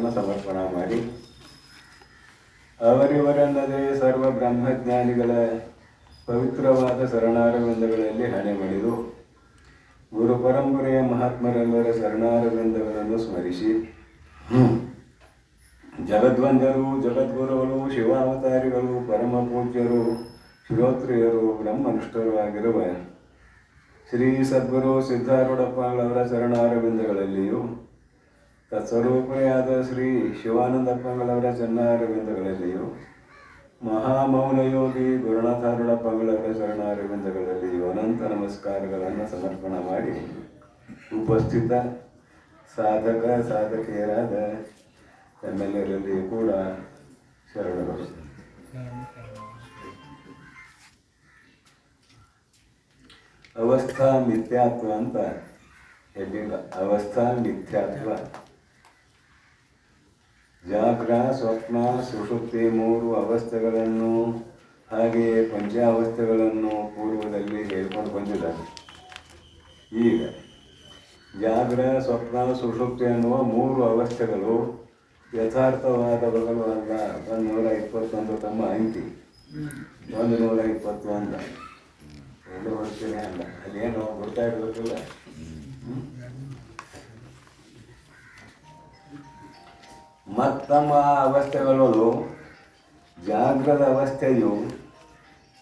ಅವಸ್ಥೆಗಳನ್ನು ಸಮರ್ಪಣ ಮಾಡಿ ಅವರಿವರಲ್ಲದೆ ಸರ್ವ ಬ್ರಹ್ಮಜ್ಞಾನಿಗಳ ಪವಿತ್ರವಾದ ಶರಣಾರವಿಂದಗಳಲ್ಲಿ ಹಣೆ ಮಾಡಿದು ಗುರು ಪರಂಪರೆಯ ಮಹಾತ್ಮರೆಲ್ಲರ ಶರಣಾರವಿಂದಗಳನ್ನು ಸ್ಮರಿಸಿ ಜಗದ್ವಂದ್ಯರು ಜಗದ್ಗುರುಗಳು ಶಿವಾವತಾರಿಗಳು ಪರಮ ಪೂಜ್ಯರು ಶ್ರೋತ್ರಿಯರು ಬ್ರಹ್ಮನಿಷ್ಠರು ಆಗಿರುವ ಶ್ರೀ ಸದ್ಗುರು ಸಿದ್ಧಾರೂಢಪ್ಪಗಳವರ ಶರಣಾರವಿಂದಗಳಲ್ಲಿಯೂ ತತ್ಸ್ವರೂಪನೆಯಾದ ಶ್ರೀ ಶಿವಾನಂದಪ್ಪಗಳವರ ಚನ್ನಾರವಿಂದಗಳಲ್ಲಿಯೂ ಮಹಾಮೌನಯೋಗಿ ಗುರುನಾಥಾರೂಢಪ್ಪಗಳವರ ಶರಣಾರವಿಂದಗಳಲ್ಲಿಯೂ ಅನಂತ ನಮಸ್ಕಾರಗಳನ್ನು ಸಮರ್ಪಣ ಮಾಡಿ ಉಪಸ್ಥಿತ ಸಾಧಕ ಸಾಧಕಿಯರಾದ ತಮ್ಮೆಲ್ಲರಲ್ಲಿಯೂ ಕೂಡ ಶರಣರು. ಅವಸ್ಥಾ ಮಿಥ್ಯಾತ್ವ ಅಂತ ಎಲ್ಲಿಲ್ಲ. ಅವಸ್ಥಾ ಮಿಥ್ಯಾತ್ವ ಜಾಗ್ರ ಸ್ವಪ್ನ ಸುಷುಪ್ತಿ ಮೂರು ಅವಸ್ಥೆಗಳನ್ನು ಹಾಗೆಯೇ ಪಂಚಾವಸ್ಥೆಗಳನ್ನು ಪೂರ್ವದಲ್ಲಿ ಹೇಳ್ಕೊಂಡು ಬಂದಿದ್ದಾರೆ. ಈಗ ಜಾಗ್ರ ಸ್ವಪ್ನ ಸುಷುಪ್ತಿ ಅನ್ನುವ ಮೂರು ಅವಸ್ಥೆಗಳು ಯಥಾರ್ಥವಾದವುಗಳು ಅಲ್ಲ. 121 ತಮ್ಮ ಅಂಕಿ 121 ಎಲ್ಲಿ ಹೊಡ್ತೀನಿ ಅಲ್ಲ, ಅದೇನು ಗೊತ್ತಾ ಇರಬೇಕಿಲ್ಲ. ಮತ್ತಮ್ಮ ಅವಸ್ಥೆಗಳು ಜಾಗ್ರದ ಅವಸ್ಥೆಯು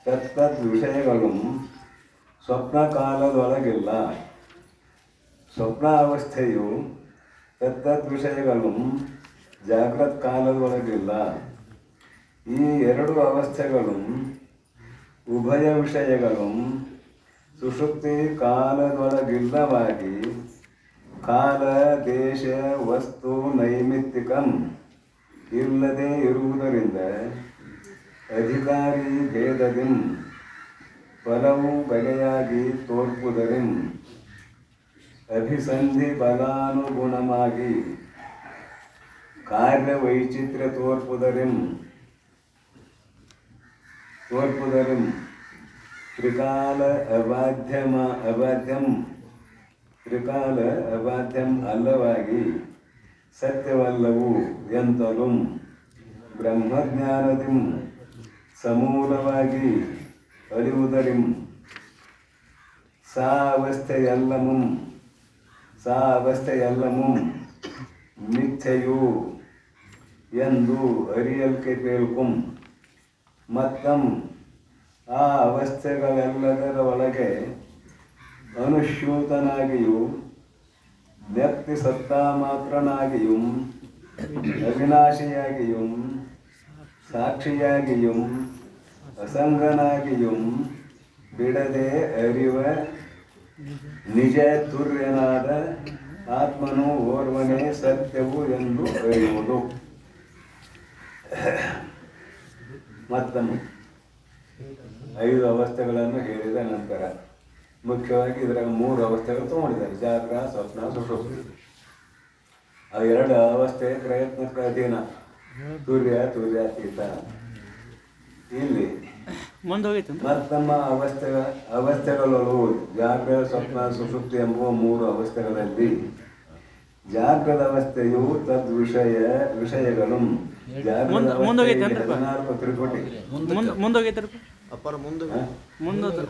ತತ್ತದ್ ವಿಷಯಗಳು ಸ್ವಪ್ನ ಕಾಲದೊಳಗಿಲ್ಲ. ಸ್ವಪ್ನ ಅವಸ್ಥೆಯು ತತ್ತದ್ ವಿಷಯಗಳು ಜಾಗ್ರತ್ ಕಾಲದೊಳಗಿಲ್ಲ. ಈ ಎರಡು ಅವಸ್ಥೆಗಳು ಉಭಯ ವಿಷಯಗಳು ಸುಷುಪ್ತಿ ಕಾಲದೊಳಗಿಲ್ಲವಾಗಿ ಕಾಲ ದೇಶ ವಸ್ತು ನೈಮಿತ್ತಿಕಂ ಇಲ್ಲದೆ ಇರುವುದರಿಂದ ಅಧಿಕಾರಿ ಭೇದದಿಂ ಫಲವು ಬಗೆಯಾಗಿ ತೋರ್ಪುದರಿಂ ಅಭಿಸಂಧಿ ಬಲಾನುಗುಣವಾಗಿ ಕಾರ್ಯ ವೈಚಿತ್ರ್ಯ ತೋರ್ಪುದರಿಂ ತ್ರಿಕಾಲ ಅಬಾಧ್ಯಂ ಅಲ್ಲವಾಗಿ ಸತ್ಯವಲ್ಲವು ಎಂತಲೂ ಬ್ರಹ್ಮಜ್ಞಾನದಿಂ ಸಮೂಲವಾಗಿ ಅಳಿಯುವುದರಿಂ ಸಾ ಅವಸ್ಥೆಯಲ್ಲಮು ಮಿಥ್ಯೆಯು ಎಂದು ಅರಿಯಲ್ಕೆ ಪೇಳ್ಕುಂ ಮತ್ತಂ ಆ ಅವಸ್ಥೆಗಳೆಲ್ಲದರ ಒಳಗೆ ಅನುಶ್ಯೂತನಾಗಿಯೂ ವ್ಯಕ್ತಿ ಸತ್ತಾ ಮಾತ್ರನಾಗಿಯೂ ಅವಿನಾಶಿಯಾಗಿಯೂ ಸಾಕ್ಷಿಯಾಗಿಯೂ ಅಸಂಗನಾಗಿಯೂ ಬಿಡದೆ ಅರಿವ ನಿಜ ತುರ್ಯನಾದ ಆತ್ಮನು ಓರ್ವನೇ ಸತ್ಯವು ಎಂದು ಅರಿಯುವುದು. ಮತ್ತೊಮ್ಮೆ 5 ಅವಸ್ಥೆಗಳನ್ನು ಹೇಳಿದ ನಂತರ ಮುಖ್ಯವಾಗಿ ಇದರಾಗ 3 ಅವಸ್ಥೆಗಳು ತಗೊಂಡಿದ್ದಾರೆ. ಜಾಗ್ರ ಸ್ವಪ್ನ ಸುಷುಪ್ತಿ. ಆ 2 ಅವಸ್ಥೆ ಪ್ರಯತ್ನಕ್ಕೆ ಅಧೀನ. ತುರ್ಯಾತೀತ. ಇಲ್ಲಿ ಮತ್ತಮ್ಮ ಅವಸ್ಥೆಗಳು ಜಾಗ್ರ ಸ್ವಪ್ನ ಸುಷುಪ್ತಿ ಎಂಬುವ 3 ಅವಸ್ಥೆಗಳಲ್ಲಿ ಜಾಗ್ರದ ಅವಸ್ಥೆಯು ತದ್ ವಿಷಯಗಳು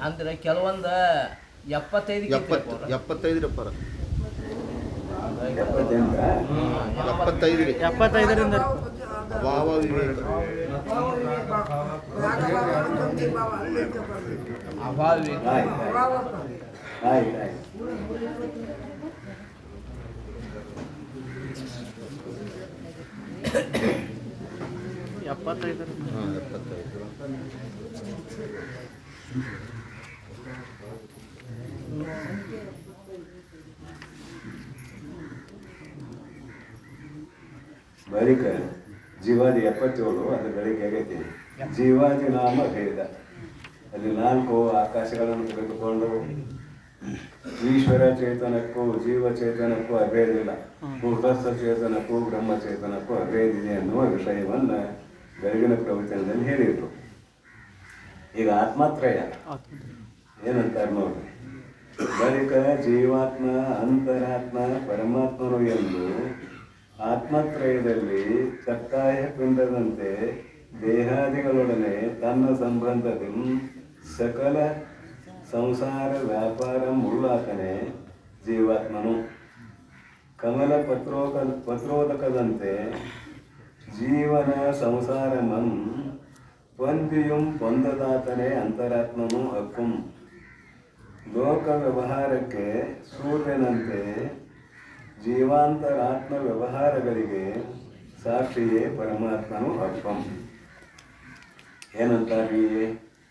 ಅಂದ್ರೆ ಕೆಲವೊಂದು 75 ಭಾವ ವಿವೇಕ ಬಳಿಕ ಜೀವಾದಿ 77 ಅದು ಬೆಳಿಗ್ಗೆ ಆಗೈತಿ. ಜೀವಾದಿ ನಾಮ ಭೇದ. ಅಲ್ಲಿ 4 ಆಕಾಶಗಳನ್ನು ತೆಗೆದುಕೊಂಡು ಈಶ್ವರ ಚೇತನಕ್ಕೂ ಜೀವ ಚೇತನಕ್ಕೂ ಅಭೇದಿಲ್ಲ, ಕೂಟಸ್ಥ ಚೇತನಕ್ಕೂ ಬ್ರಹ್ಮ ಚೇತನಕ್ಕೂ ಅಭೇದಿದೆ ಅನ್ನುವ ವಿಷಯವನ್ನು ಬೆಳಗಿನ ಪ್ರವಚನದಲ್ಲಿ ಹೇಳಿದರು. ಈಗ ಆತ್ಮತ್ರಯ ಏನಂತಾರೆ ನೋಡಿ. ಬಳಿಕ ಜೀವಾತ್ಮ ಅಂತರಾತ್ಮ ಪರಮಾತ್ಮರು ಎಂದು ಆತ್ಮತ್ರಯದಲ್ಲಿ ಕತ್ತಾಯ ಪಿಂಡದಂತೆ ದೇಹಾದಿಗಳೊಡನೆ ತನ್ನ ಸಂಬಂಧದಲ್ಲಿ ಸಕಲ ಸಂಸಾರ ವ್ಯಾಪಾರ ಮುಳ್ಳಾತನೆ ಜೀವಾತ್ಮನು. ಕಮಲ ಪತ್ರೋದಕದಂತೆ ಜೀವನ ಸಂಸಾರಮಂ ಪೊಂದಿಯುಂ ಪೊಂದದಾತನೇ ಅಂತರಾತ್ಮನು ಅಕ್ಕುಂ. ಲೋಕ ವ್ಯವಹಾರಕ್ಕೆ ಸೂರ್ಯನಂತೆ ಜೀವಾಂತರಾತ್ಮ ವ್ಯವಹಾರಗಳಿಗೆ ಸಾಕ್ಷಿಯೇ ಪರಮಾತ್ಮನು ಅಕ್ಕಂ. ಏನಂತಾರೆ ಈ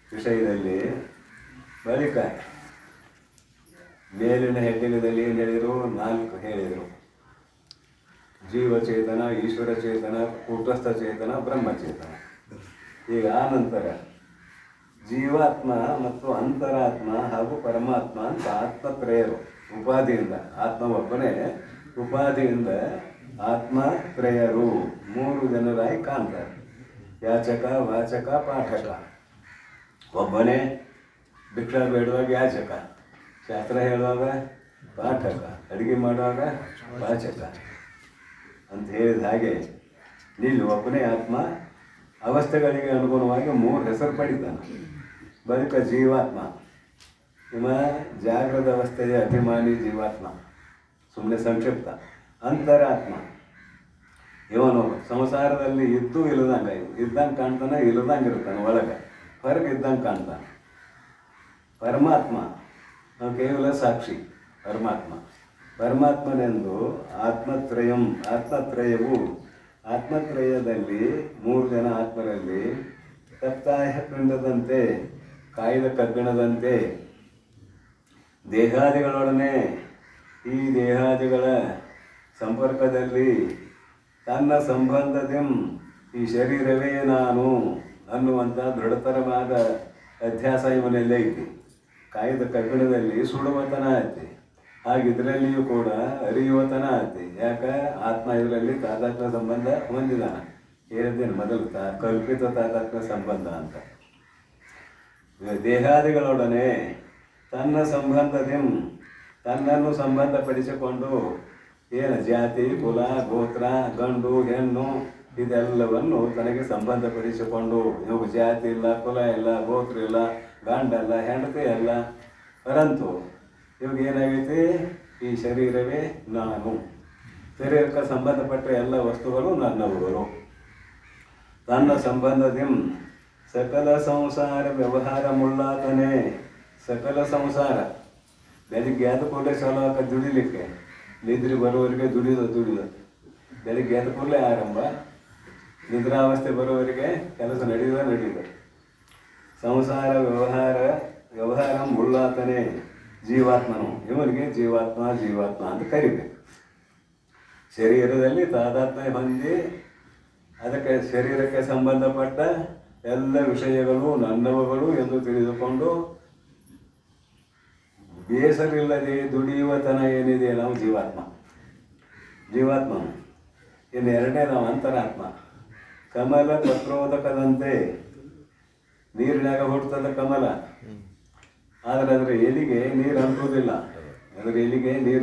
ವಿಷಯದಲ್ಲಿ? ಬಳಿಕ ಮೇಲಿನ ಹೆಡ್ಡಿಗದಲ್ಲಿ ಏನು ಹೇಳಿದರು? 4 ಹೇಳಿದರು. ಜೀವಚೇತನ, ಈಶ್ವರ ಚೇತನ, ಕೂಟಸ್ಥ ಚೇತನ, ಬ್ರಹ್ಮಚೇತನ. ಈಗ ಆ ನಂತರ ಜೀವಾತ್ಮ ಮತ್ತು ಅಂತರಾತ್ಮ ಹಾಗೂ ಪರಮಾತ್ಮ ಅಂತ ಆತ್ಮತ್ರಯರು ಉಪಾಧಿಯಿಂದ, ಆತ್ಮ ಒಬ್ಬನೇ ಉಪಾಧಿಯಿಂದ ಆತ್ಮತ್ರಯರು 3 ಜನರಾಗಿ ಕಾಣ್ತಾರೆ. ಯಾಚಕ, ವಾಚಕ, ಪಾಠಕ. ಒಬ್ಬನೇ ಭಿಕ್ಷಾ ಬೇಡುವಾಗ ಯಾಚಕ, ಶಾಸ್ತ್ರ ಹೇಳುವಾಗ ಪಾಠಕ, ಅಡುಗೆ ಮಾಡುವಾಗ ವಾಚಕ ಅಂತ ಹೇಳಿದ ಹಾಗೆ ಇಲ್ಲಿ ಒಬ್ಬನೇ ಆತ್ಮ ಅವಸ್ಥೆಗಳಿಗೆ ಅನುಗುಣವಾಗಿ 3 ಹೆಸರು ಪಡಿತಾನೆ. ಬಳಿಕ ಜೀವಾತ್ಮ, ಇವ ಜಾಗೃತ ಅವಸ್ಥೆಯ ಅಭಿಮಾನಿ ಜೀವಾತ್ಮ, ಸುಮ್ಮನೆ ಸಂಕ್ಷಿಪ್ತ. ಅಂತರಾತ್ಮ, ಇವನು ಸಂಸಾರದಲ್ಲಿ ಇದ್ದು ಇಲ್ಲದಂಗೆ ಕಾಣ್ತಾನೆ, ಇಲ್ಲದಂಗೆ ಇರ್ತಾನೆ, ಒಳಗೆ ಹೊರಗೆ ಇದ್ದಂಗೆ ಕಾಣ್ತಾನೆ. ಪರಮಾತ್ಮ ನಾವು ಕೇವಲ ಸಾಕ್ಷಿ. ಪರಮಾತ್ಮನೆಂದು ಆತ್ಮತ್ರಯವು ಆತ್ಮತ್ರಯದಲ್ಲಿ 3 ಜನ ಆತ್ಮರಲ್ಲಿ ಕತ್ತಾಯ ಪಿಂಡದಂತೆ ಕಾಯ್ದ ಕಬ್ಬಿಣದಂತೆ ದೇಹಾದಿಗಳೊಡನೆ ಈ ದೇಹಾದಿಗಳ ಸಂಪರ್ಕದಲ್ಲಿ ತನ್ನ ಸಂಬಂಧದಿಂ ಈ ಶರೀರವೇ ನಾನು ಅನ್ನುವಂಥ ದೃಢತರವಾದ ಅಧ್ಯಾಸ ಇವನಲ್ಲೇ ಐತಿ. ಕಾಯ್ದ ಕಬ್ಬಿಣದಲ್ಲಿ ಸುಡುವತನ ಐತಿ, ಹಾಗಿದ್ರಲ್ಲಿಯೂ ಕೂಡ ಅರಿಯುವತನ ಐತಿ. ಯಾಕೆ? ಆತ್ಮ ಇದರಲ್ಲಿ ತಾದಾತ್ಮ್ಯ ಸಂಬಂಧ ಹೊಂದಿದಾನ. ಹೇಳಿದ್ದೇನೆ ಮೊದಲು, ಕಲ್ಪಿತ ತಾದಾತ್ಮ್ಯ ಸಂಬಂಧ ಅಂತ. ದೇಹಾದಿಗಳೊಡನೆ ತನ್ನ ಸಂಬಂಧದಿಂ ತನ್ನನ್ನು ಸಂಬಂಧಪಡಿಸಿಕೊಂಡು ಏನು ಜಾತಿ, ಕುಲ, ಗೋತ್ರ, ಗಂಡು, ಹೆಣ್ಣು ಇದೆಲ್ಲವನ್ನು ತನಗೆ ಸಂಬಂಧಪಡಿಸಿಕೊಂಡು, ಇವಾಗ ಜಾತಿ ಇಲ್ಲ, ಕುಲ ಇಲ್ಲ, ಗೋತ್ರ ಇಲ್ಲ, ಗಂಡಲ್ಲ, ಹೆಂಡತಿ ಅಲ್ಲ. ಪರಂತು ಇವಾಗ ಏನಾಗೈತಿ? ಈ ಶರೀರವೇ ನಾನು. ಶರೀರಕ್ಕೆ ಸಂಬಂಧಪಟ್ಟ ಎಲ್ಲ ವಸ್ತುಗಳು ನನ್ನವುಗಳು. ತನ್ನ ಸಂಬಂಧದಿಂ ಸಕಲ ಸಂಸಾರ ವ್ಯವಹಾರ ಮುಳ್ಳಾತನೆ. ಸಕಲ ಸಂಸಾರ ಬೆಳಿಗ್ಗೆ ಎದ್ದ ಕೂಡಲೇ ಚಲೋ ದುಡಿಲಿಕ್ಕೆ, ನಿದ್ರೆ ಬರೋವರೆಗೆ ದುಡಿದ ಬೆಳಿಗ್ಗೆ ಎದ್ದ ಕೂಡಲೇ ಆರಂಭ, ನಿದ್ರಾವಸ್ಥೆ ಬರೋವರೆಗೆ ಕೆಲಸ ನಡೆಯುವ. ಸಂಸಾರ ವ್ಯವಹಾರ ಮುಳ್ಳಾತನೆ ಜೀವಾತ್ಮನು. ಇವನಿಗೆ ಜೀವಾತ್ಮ ಅಂತ ಕರಿಬೇಕು. ಶರೀರದಲ್ಲಿ ತಾದಾತ್ಮ್ಯ ಹೊಂದಿ ಅದಕ್ಕೆ ಶರೀರಕ್ಕೆ ಸಂಬಂಧಪಟ್ಟ ಎಲ್ಲ ವಿಷಯಗಳು ನನ್ನವುಗಳು ಎಂದು ತಿಳಿದುಕೊಂಡು ಬೇಸರಿಲ್ಲದೆ ದುಡಿಯುವತನ ಏನಿದೆ ನಾವು ಜೀವಾತ್ಮ. ಇನ್ನು ಎರಡನೇ ನಾವು ಅಂತರಾತ್ಮ. ಕಮಲ ಪತ್ರೋದಕದಂತೆ ನೀರಿನಾಗ ಹುಟ್ಟುತ್ತದೆ ಕಮಲ, ಆದರೆ ಅದರ ಎಲೆಗೆ ನೀರು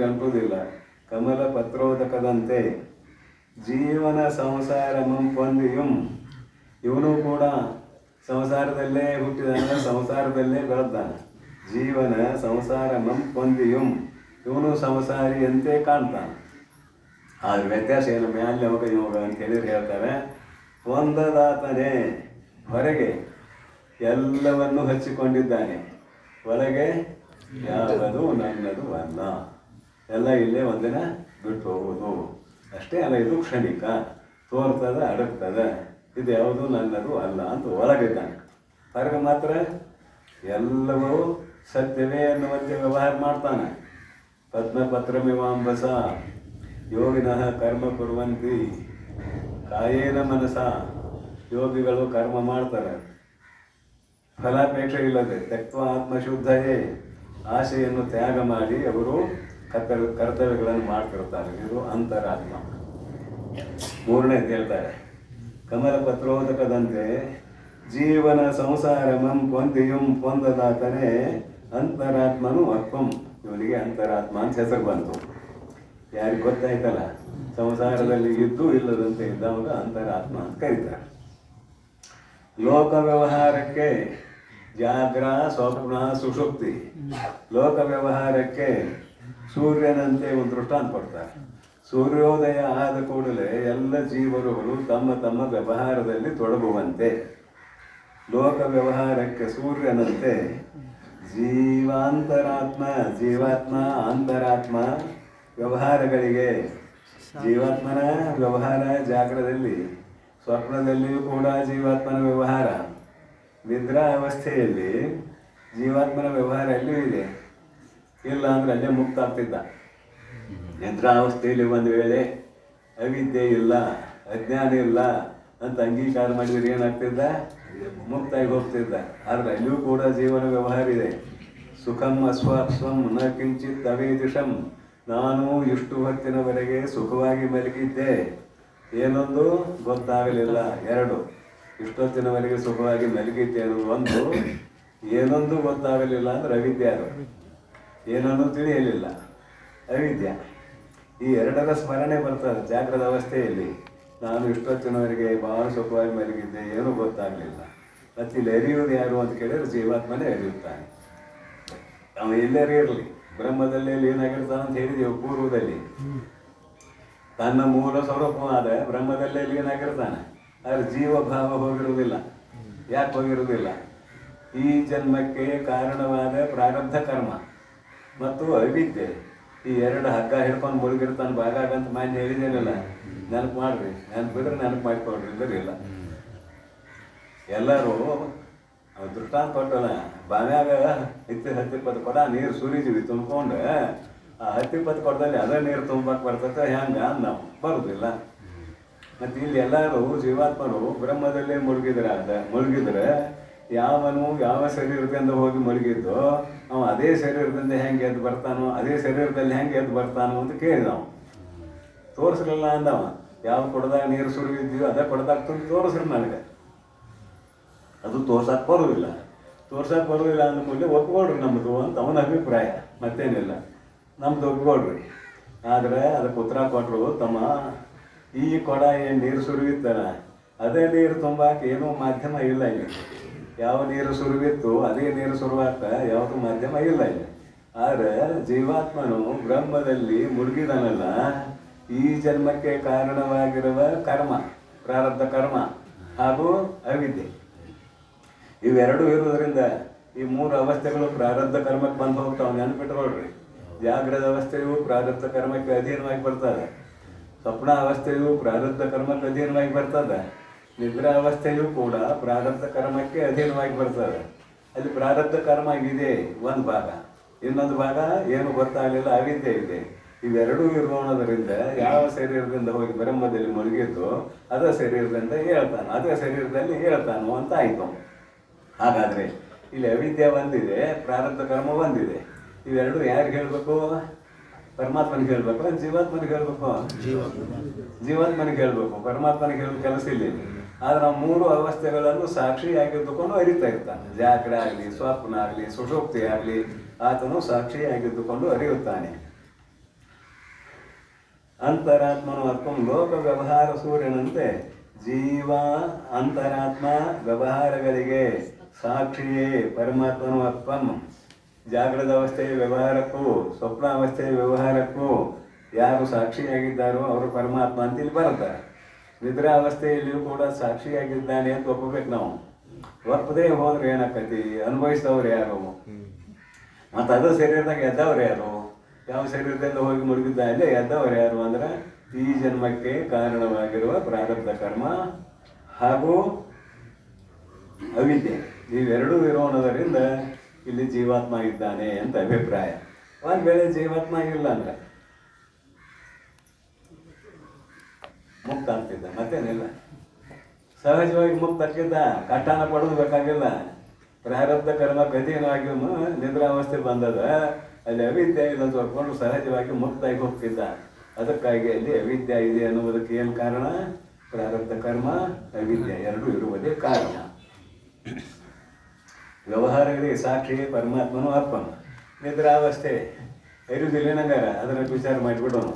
ಅಂಟುವುದಿಲ್ಲ. ಕಮಲ ಪತ್ರೋದಕದಂತೆ ಜೀವನ ಸಂಸಾರ ಮಂಪೊಂದಿಯುಂ. ಇವನು ಕೂಡ ಸಂಸಾರದಲ್ಲೇ ಹುಟ್ಟಿದಾನ, ಸಂಸಾರದಲ್ಲೇ ಬೆಳೆದಾನೆ. ಜೀವನ ಸಂಸಾರ ಮಂಪೊಂದಿಯುಂ, ಇವನು ಸಂಸಾರಿಯಂತೆ ಕಾಣ್ತಾನೆ. ಆದ್ರೆ ವ್ಯತ್ಯಾಸ ಏನು? ಮ್ಯಾಲೆ ಯೋಗ ಅಂತ ಹೇಳಿದ್ರೆ ಹೇಳ್ತಾರೆ, ಒಂದದಾತನೇ ಹೊರಗೆ ಎಲ್ಲವನ್ನು ಹಚ್ಚಿಕೊಂಡಿದ್ದಾನೆ, ಒಳಗೆ ಯಾವುದು ನನ್ನದು ಅಲ್ಲ. ಎಲ್ಲ ಇಲ್ಲೇ ಒಂದಿನ ಬಿಟ್ಟು ಹೋಗುವುದು ಅಷ್ಟೇ ಅಲ್ಲ. ಇದು ಕ್ಷಣಿಕ, ತೋರ್ತದ, ಅಡಗ್ತದ, ಇದು ಯಾವುದು ನನ್ನದು ಅಲ್ಲ ಅಂತ ಒಳಗಿದ್ದಾನೆ. ಹೊರಗೆ ಮಾತ್ರ ಎಲ್ಲವೂ ಸತ್ಯವೇ ಅನ್ನುವಂತೆ ವ್ಯವಹಾರ ಮಾಡ್ತಾನೆ. ಪದ್ಮಪತ್ರಮಿವಾಂಬಸ ಯೋಗಿನಃ ಕರ್ಮ ಕುರ್ವಂತಿ ಕಾಯೇನ ಮನಸ. ಯೋಗಿಗಳು ಕರ್ಮ ಮಾಡ್ತಾರೆ ಫಲಾಪೇಕ್ಷೆ ಇಲ್ಲದೆ, ತ್ಯಕ್ತ ಆತ್ಮಶುದ್ಧಯೇ, ಆಶೆಯನ್ನು ತ್ಯಾಗ ಮಾಡಿ ಅವರು ಕರ್ತವ್ಯಗಳನ್ನು ಮಾಡ್ತಿರ್ತಾರೆ. ಇದು ಅಂತರಾತ್ಮ. ಮೂರನೇದು ಹೇಳ್ತಾರೆ, ಕಮಲ ಪತ್ರೋದಕದಂತೆ ಜೀವನ ಸಂಸಾರ ಪೊಂದಿಯುಂ ಪೊಂದದಾತನೇ ಅಂತರಾತ್ಮನು ಅಕ್ಕಂ. ಇವನಿಗೆ ಅಂತರಾತ್ಮ ಅಂತ ಹೆಸರು ಬಂತು. ಯಾರಿಗೆ ಗೊತ್ತಾಯ್ತಲ್ಲ, ಸಂಸಾರದಲ್ಲಿ ಇದ್ದು ಇಲ್ಲದಂತೆ ಇದ್ದವಾಗ ಅಂತರಾತ್ಮ ಅಂತ ಕರೀತಾರೆ. ಲೋಕ ವ್ಯವಹಾರಕ್ಕೆ ಜಾಗ್ರ, ಸ್ವಪ್ನ, ಸುಷುಪ್ತಿ. ಲೋಕ ವ್ಯವಹಾರಕ್ಕೆ ಸೂರ್ಯನಂತೆ ಒಂದು ದೃಷ್ಟಾಂತ ಕೊಡ್ತಾರೆ. ಸೂರ್ಯೋದಯ ಆದ ಕೂಡಲೇ ಎಲ್ಲ ಜೀವರುಗಳು ತಮ್ಮ ತಮ್ಮ ವ್ಯವಹಾರದಲ್ಲಿ ತೊಡಗುವಂತೆ. ಲೋಕ ವ್ಯವಹಾರಕ್ಕೆ ಸೂರ್ಯನಂತೆ ಜೀವಾತ್ಮ ಅಂತರಾತ್ಮ ವ್ಯವಹಾರಗಳಿಗೆ. ಜೀವಾತ್ಮನ ವ್ಯವಹಾರ ಜಾಗ್ರದಲ್ಲಿ, ಸ್ವಪ್ನದಲ್ಲಿಯೂ ಕೂಡ ಜೀವಾತ್ಮನ ವ್ಯವಹಾರ, ನಿದ್ರಾ ಅವಸ್ಥೆಯಲ್ಲಿ ಜೀವಾತ್ಮನ ವ್ಯವಹಾರ ಎಲ್ಲಿಯೂ ಇದೆ. ಇಲ್ಲ ಅಂದರೆ ಅಲ್ಲೇ ಮುಕ್ತ ಆಗ್ತಿದ್ದ. ನಿದ್ರಾವಸ್ಥೆಯಲ್ಲಿ ಒಂದು ವೇಳೆ ಅವಿದ್ಯೆ ಇಲ್ಲ, ಅಜ್ಞಾನ ಇಲ್ಲ ಅಂತ ಅಂಗೀಕಾರ ಮಾಡಿದರೆ ಏನಾಗ್ತಿದ್ದ? ಮುಕ್ತಾಗಿ ಹೋಗ್ತಿದ್ದ. ಆದರೆ ಅಲ್ಲಿಯೂ ಕೂಡ ಜೀವನ ವ್ಯವಹಾರ ಇದೆ. ಸುಖಂ ಅಸ್ವಾಪ್ಸ್ವಂ ನ ಕಿಂಚಿತ್ ಅವೇದಿಷಂ. ನಾನು ಇಷ್ಟು ಹೊತ್ತಿನವರೆಗೆ ಸುಖವಾಗಿ ಮಲಗಿದ್ದೆ, ಏನೊಂದು ಗೊತ್ತಾಗಲಿಲ್ಲ. ಎರಡು, ಇಷ್ಟೊತ್ತಿನವರೆಗೆ ಸುಖವಾಗಿ ಮಲಗಿದ್ದೆ ಅನ್ನೋದು ಒಂದು. ಏನೊಂದು ಗೊತ್ತಾಗಲಿಲ್ಲ ಅಂದ್ರೆ ಅವಿದ್ಯೆ. ಅದು ಏನನ್ನೂ ತಿಳಿಯಲಿಲ್ಲ, ಅವಿದ್ಯೆ. ಈ ಎರಡರ ಸ್ಮರಣೆ ಬರ್ತದೆ ಜಾಗ್ರದ ಅವಸ್ಥೆಯಲ್ಲಿ. ನಾನು ಇಷ್ಟೊತ್ತಿನವರೆಗೆ ಭಾಳ ಸುಖವಾಗಿ ಮಲಗಿದ್ದೆ, ಏನೂ ಗೊತ್ತಾಗಲಿಲ್ಲ. ಮತ್ತು ಇಲ್ಲಿ ಅರಿಯುವುದು ಯಾರು ಅಂತ ಕೇಳಿದ್ರೆ ಜೀವಾತ್ಮನೇ ಅರಿಯುತ್ತಾನೆ. ಅವ ಎಲ್ಲರೂ ಇರಲಿ, ಬ್ರಹ್ಮದಲ್ಲಿ ಏನಾಗಿರ್ತಾನೆ ಅಂತ ಹೇಳಿದೆವು ಪೂರ್ವದಲ್ಲಿ. ತನ್ನ ಮೂಲ ಸ್ವರೂಪವಾದ ಬ್ರಹ್ಮದಲ್ಲೇ ಏನಾಗಿರ್ತಾನೆ. ಆದರೆ ಜೀವಭಾವ ಹೋಗಿರುವುದಿಲ್ಲ. ಯಾಕೆ ಹೋಗಿರುವುದಿಲ್ಲ? ಈ ಜನ್ಮಕ್ಕೆ ಕಾರಣವಾದ ಪ್ರಾರಬ್ಧ ಕರ್ಮ ಮತ್ತು ಅವಿದ್ಯೆ, ಈ ಎರಡು ಹಗ್ಗ ಹಿಡ್ಕೊಂಡು ಮುಳುಗಿರ್ತಾನೆ. ಬಾಗಾಗಂತ ಮಾನ್ಯ ಹೇಳಿದೇನಲ್ಲ, ನೆನಪು ಮಾಡ್ರಿ, ನೆನಪು ಬಿದ್ರೆ ನೆನಪು ಮಾಡಿಕೊಡ್ರಿ, ಇಲ್ಲರಿ ಇಲ್ಲ. ಎಲ್ಲರೂ ದೃಷ್ಟಾಂತ ಕೊಟ್ಟಲ್ಲ, ಬಾವ್ಯಾಗ 10-20 ಕೊಡ ನೀರು ಸುರಿತೀವಿ ತುಂಬ್ಕೊಂಡು, ಆ 10-20 ಕೊಡದಲ್ಲಿ ಅದೇ ನೀರು ತುಂಬಕ್ಕೆ ಬರ್ತದೆ. ಹೆಂಗೆ ನಾವು ಬರೋದಿಲ್ಲ. ಮತ್ತು ಇಲ್ಲಿ ಎಲ್ಲರೂ ಜೀವಾತ್ಮರು ಬ್ರಹ್ಮದಲ್ಲೇ ಮುಳುಗಿದ್ರೆ ಯಾವನು ಯಾವ ಶರೀರದಿಂದ ಹೋಗಿ ಮಲಗಿದ್ದೋ ಅವ ಅದೇ ಶರೀರದಿಂದ ಹೆಂಗೆ ಎದ್ದು ಬರ್ತಾನೋ, ಅದೇ ಶರೀರದಲ್ಲಿ ಹೆಂಗೆ ಎದ್ದು ಬರ್ತಾನೋ ಅಂತ ಕೇಳಿದ. ನಾವು ತೋರಿಸ್ಲಿಲ್ಲ ಅಂದವ. ಯಾವ ಕೊಡದಾಗ ನೀರು ಸುರಿದಿದ್ದೀವೋ ಅದೇ ಕೊಡದಾಗ ತುಂಬ ತೋರಿಸ್ರಿ ನನಗೆ. ಅದು ತೋರ್ಸಕ್ಕೆ ಬರೋದಿಲ್ಲ. ತೋರ್ಸಕ್ಕೆ ಬರೋದಿಲ್ಲ ಅಂದ್ಮೇಲೆ ಒಪ್ಕೊಳ್ರಿ ನಮ್ಮದು ಅಂತ ಅವನ ಅಭಿಪ್ರಾಯ, ಮತ್ತೇನಿಲ್ಲ. ನಮ್ದು ಒಪ್ಕೊಳ್ರಿ. ಆದರೆ ಅದಕ್ಕೆ ಉತ್ತರ ಕೊಟ್ಟರು, ತಮ್ಮ ಈ ಕೊಡ ಏನು ನೀರು ಸುರಿಯುತ್ತಲ್ಲ ಅದೇ ನೀರು ತುಂಬಾಕೆ ಏನೂ ಮಾಧ್ಯಮ ಇಲ್ಲ ಇಲ್ಲಿ. ಯಾವ ನೀರು ಸುರಿವಿತ್ತು ಅದೇ ನೀರು ಸುರುವಾಕ ಯಾವುದು ಮಾಧ್ಯಮ ಇಲ್ಲ ಇಲ್ಲಿ. ಆದರೆ ಜೀವಾತ್ಮನು ಬ್ರಹ್ಮದಲ್ಲಿ ಮುಳುಗಿದನಲ್ಲ, ಈ ಜನ್ಮಕ್ಕೆ ಕಾರಣವಾಗಿರುವ ಕರ್ಮ, ಪ್ರಾರಬ್ಧ ಕರ್ಮ ಹಾಗೂ ಅವಿದ್ಯೆ ಇವೆರಡೂ ಇರೋದ್ರಿಂದ ಈ ಮೂರು ಅವಸ್ಥೆಗಳು ಪ್ರಾರಬ್ಧ ಕರ್ಮಕ್ಕೆ ಬಂದು ಹೋಗ್ತಾವೆ. ನೆನಪಿಟ್ಕೊಳ್ರಿ. ಜಾಗ್ರದ ಅವಸ್ಥೆಯು ಪ್ರಾರಬ್ಧ ಕರ್ಮಕ್ಕೆ ಅಧೀನವಾಗಿ ಬರ್ತದೆ. ಸ್ವಪ್ನ ಅವಸ್ಥೆಯು ಪ್ರಾರಬ್ಧ ಕರ್ಮಕ್ಕೆ ಅಧೀನವಾಗಿ ಬರ್ತದೆ. ನಿದ್ರಾ ಅವಸ್ಥೆಯೂ ಕೂಡ ಪ್ರಾರಬ್ಧ ಕರ್ಮಕ್ಕೆ ಅಧೀನವಾಗಿ ಬರ್ತದೆ. ಅಲ್ಲಿ ಪ್ರಾರಬ್ಧ ಕರ್ಮ ಇದೆ ಒಂದು ಭಾಗ, ಇನ್ನೊಂದು ಭಾಗ ಏನು ಗೊತ್ತಾಗಲಿಲ್ಲ, ಅವಿದ್ಯೆ ಇದೆ. ಇವೆರಡೂ ಇರೋಣದ್ರಿಂದ ಯಾವ ಶರೀರದಿಂದ ಹೋಗಿ ಬ್ರಹ್ಮದಲ್ಲಿ ಮುಳುಗಿದ್ದು ಅದೇ ಶರೀರದಿಂದ ಹೇಳ್ತಾನೆ, ಅದೇ ಶರೀರದಲ್ಲಿ ಹೇಳ್ತಾನೋ ಅಂತ ಆಯಿತು. ಹಾಗಾದರೆ ಇಲ್ಲಿ ಅವಿದ್ಯೆ ಒಂದಿದೆ, ಪ್ರಾರಬ್ಧ ಕರ್ಮ ಒಂದಿದೆ. ಇವೆರಡು ಯಾರಿಗೆ ಹೇಳಬೇಕು? ಪರಮಾತ್ಮನಿಗೆ ಹೇಳಬೇಕು, ಜೀವಾತ್ಮನಿಗೆ ಹೇಳಬೇಕು? ಜೀವಾತ್ಮನಿಗೆ ಹೇಳಬೇಕು. ಪರಮಾತ್ಮನಿಗೆ ಹೇಳೋ ಕೆಲಸ ಇಲ್ಲ. ಆದರೆ ನಾವು ಮೂರು ಅವಸ್ಥೆಗಳನ್ನು ಸಾಕ್ಷಿಯಾಗಿದ್ದುಕೊಂಡು ಅರಿತಾ ಇರ್ತಾನೆ. ಜಾಗ್ರ ಆಗಲಿ, ಸ್ವಪ್ನ ಆಗಲಿ, ಸುಷುಪ್ತಿ ಆಗಲಿ, ಆತನು ಸಾಕ್ಷಿಯಾಗಿದ್ದುಕೊಂಡು ಅರಿಯುತ್ತಾನೆ. ಅಂತರಾತ್ಮನು ಅರ್ಪಂ ಲೋಕ ವ್ಯವಹಾರ ಸೂರ್ಯನಂತೆ ಜೀವ ಅಂತರಾತ್ಮ ವ್ಯವಹಾರಗಳಿಗೆ ಸಾಕ್ಷಿಯೇ ಪರಮಾತ್ಮನು ಅರ್ಪಂ. ಜಾಗ್ರದ ಅವಸ್ಥೆಯ ವ್ಯವಹಾರಕ್ಕೂ ಸ್ವಪ್ನಾವಸ್ಥೆಯ ವ್ಯವಹಾರಕ್ಕೂ ಯಾರು ಸಾಕ್ಷಿಯಾಗಿದ್ದಾರೋ ಅವರು ಪರಮಾತ್ಮ ಅಂತ ಇಲ್ಲಿ ಬರ್ತಾರೆ. ನಿದ್ರಾ ಅವಸ್ಥೆಯಲ್ಲಿಯೂ ಕೂಡ ಸಾಕ್ಷಿಯಾಗಿದ್ದಾನೆ ಅಂತ ಒಪ್ಪಬೇಕು ನಾವು. ಒಪ್ಪದೇ ಹೋದ್ರೆ ಏನಾಕತಿ? ಅನುಭವಿಸಿದವ್ರು ಯಾರು? ಮತ್ತು ಅದು ಶರೀರದಾಗ ಎದ್ದವ್ರು ಯಾರು? ಯಾವ ಶರೀರದಿಂದ ಹೋಗಿ ಮುಳುಗಿದ್ದ ಅಲ್ಲೇ ಎದ್ದವ್ರು ಯಾರು ಅಂದ್ರೆ ಈ ಜನ್ಮಕ್ಕೆ ಕಾರಣವಾಗಿರುವ ಪ್ರಾರಬ್ಧ ಕರ್ಮ ಹಾಗೂ ಅವಿದ್ಯೆ ಇವೆರಡೂ ಇರೋಣದರಿಂದ ಇಲ್ಲಿ ಜೀವಾತ್ಮ ಇದ್ದಾನೆ ಅಂತ ಅಭಿಪ್ರಾಯ. ಒಂದು ವೇಳೆ ಜೀವಾತ್ಮ ಇಲ್ಲ ಅಂದ್ರೆ ಮುಕ್ತ ಆಗ್ತಿದ್ದ, ಮತ್ತೇನಿಲ್ಲ. ಸಹಜವಾಗಿ ಮುಕ್ತ ಆಗ್ತಿದ್ದ, ಕಷ್ಟನ ಪಡೋದು ಬೇಕಾಗಿಲ್ಲ. ಪ್ರಾರಬ್ಧ ಕರ್ಮ ಗದೀನವಾಗಿ ನಿದ್ರಾವಸ್ಥೆ ಬಂದದ, ಅಲ್ಲಿ ಅವಿದ್ಯೆ ಇಲ್ಲ ತೋರ್ಕೊಂಡು ಸಹಜವಾಗಿ ಮುಕ್ತಾಗಿ ಹೋಗ್ತಿದ್ದ. ಅದಕ್ಕಾಗಿ ಅಲ್ಲಿ ಅವಿದ್ಯೆ ಇದೆ ಅನ್ನುವುದಕ್ಕೆ ಏನು ಕಾರಣ? ಪ್ರಾರಬ್ಧ ಕರ್ಮ ಅವಿದ್ಯೆ ಎರಡೂ ಇರುವುದೇ ಕಾರಣ. ವ್ಯವಹಾರಗಳಿಗೆ ಸಾಕ್ಷಿ ಪರಮಾತ್ಮನು ಅರ್ಪಣ. ನಿದ್ರಾವಸ್ಥೆ ಇರುವುದಿಲ್ಲ ನಂಗಾರ ಅದರ ವಿಚಾರ ಮಾಡಿಬಿಡೋನು.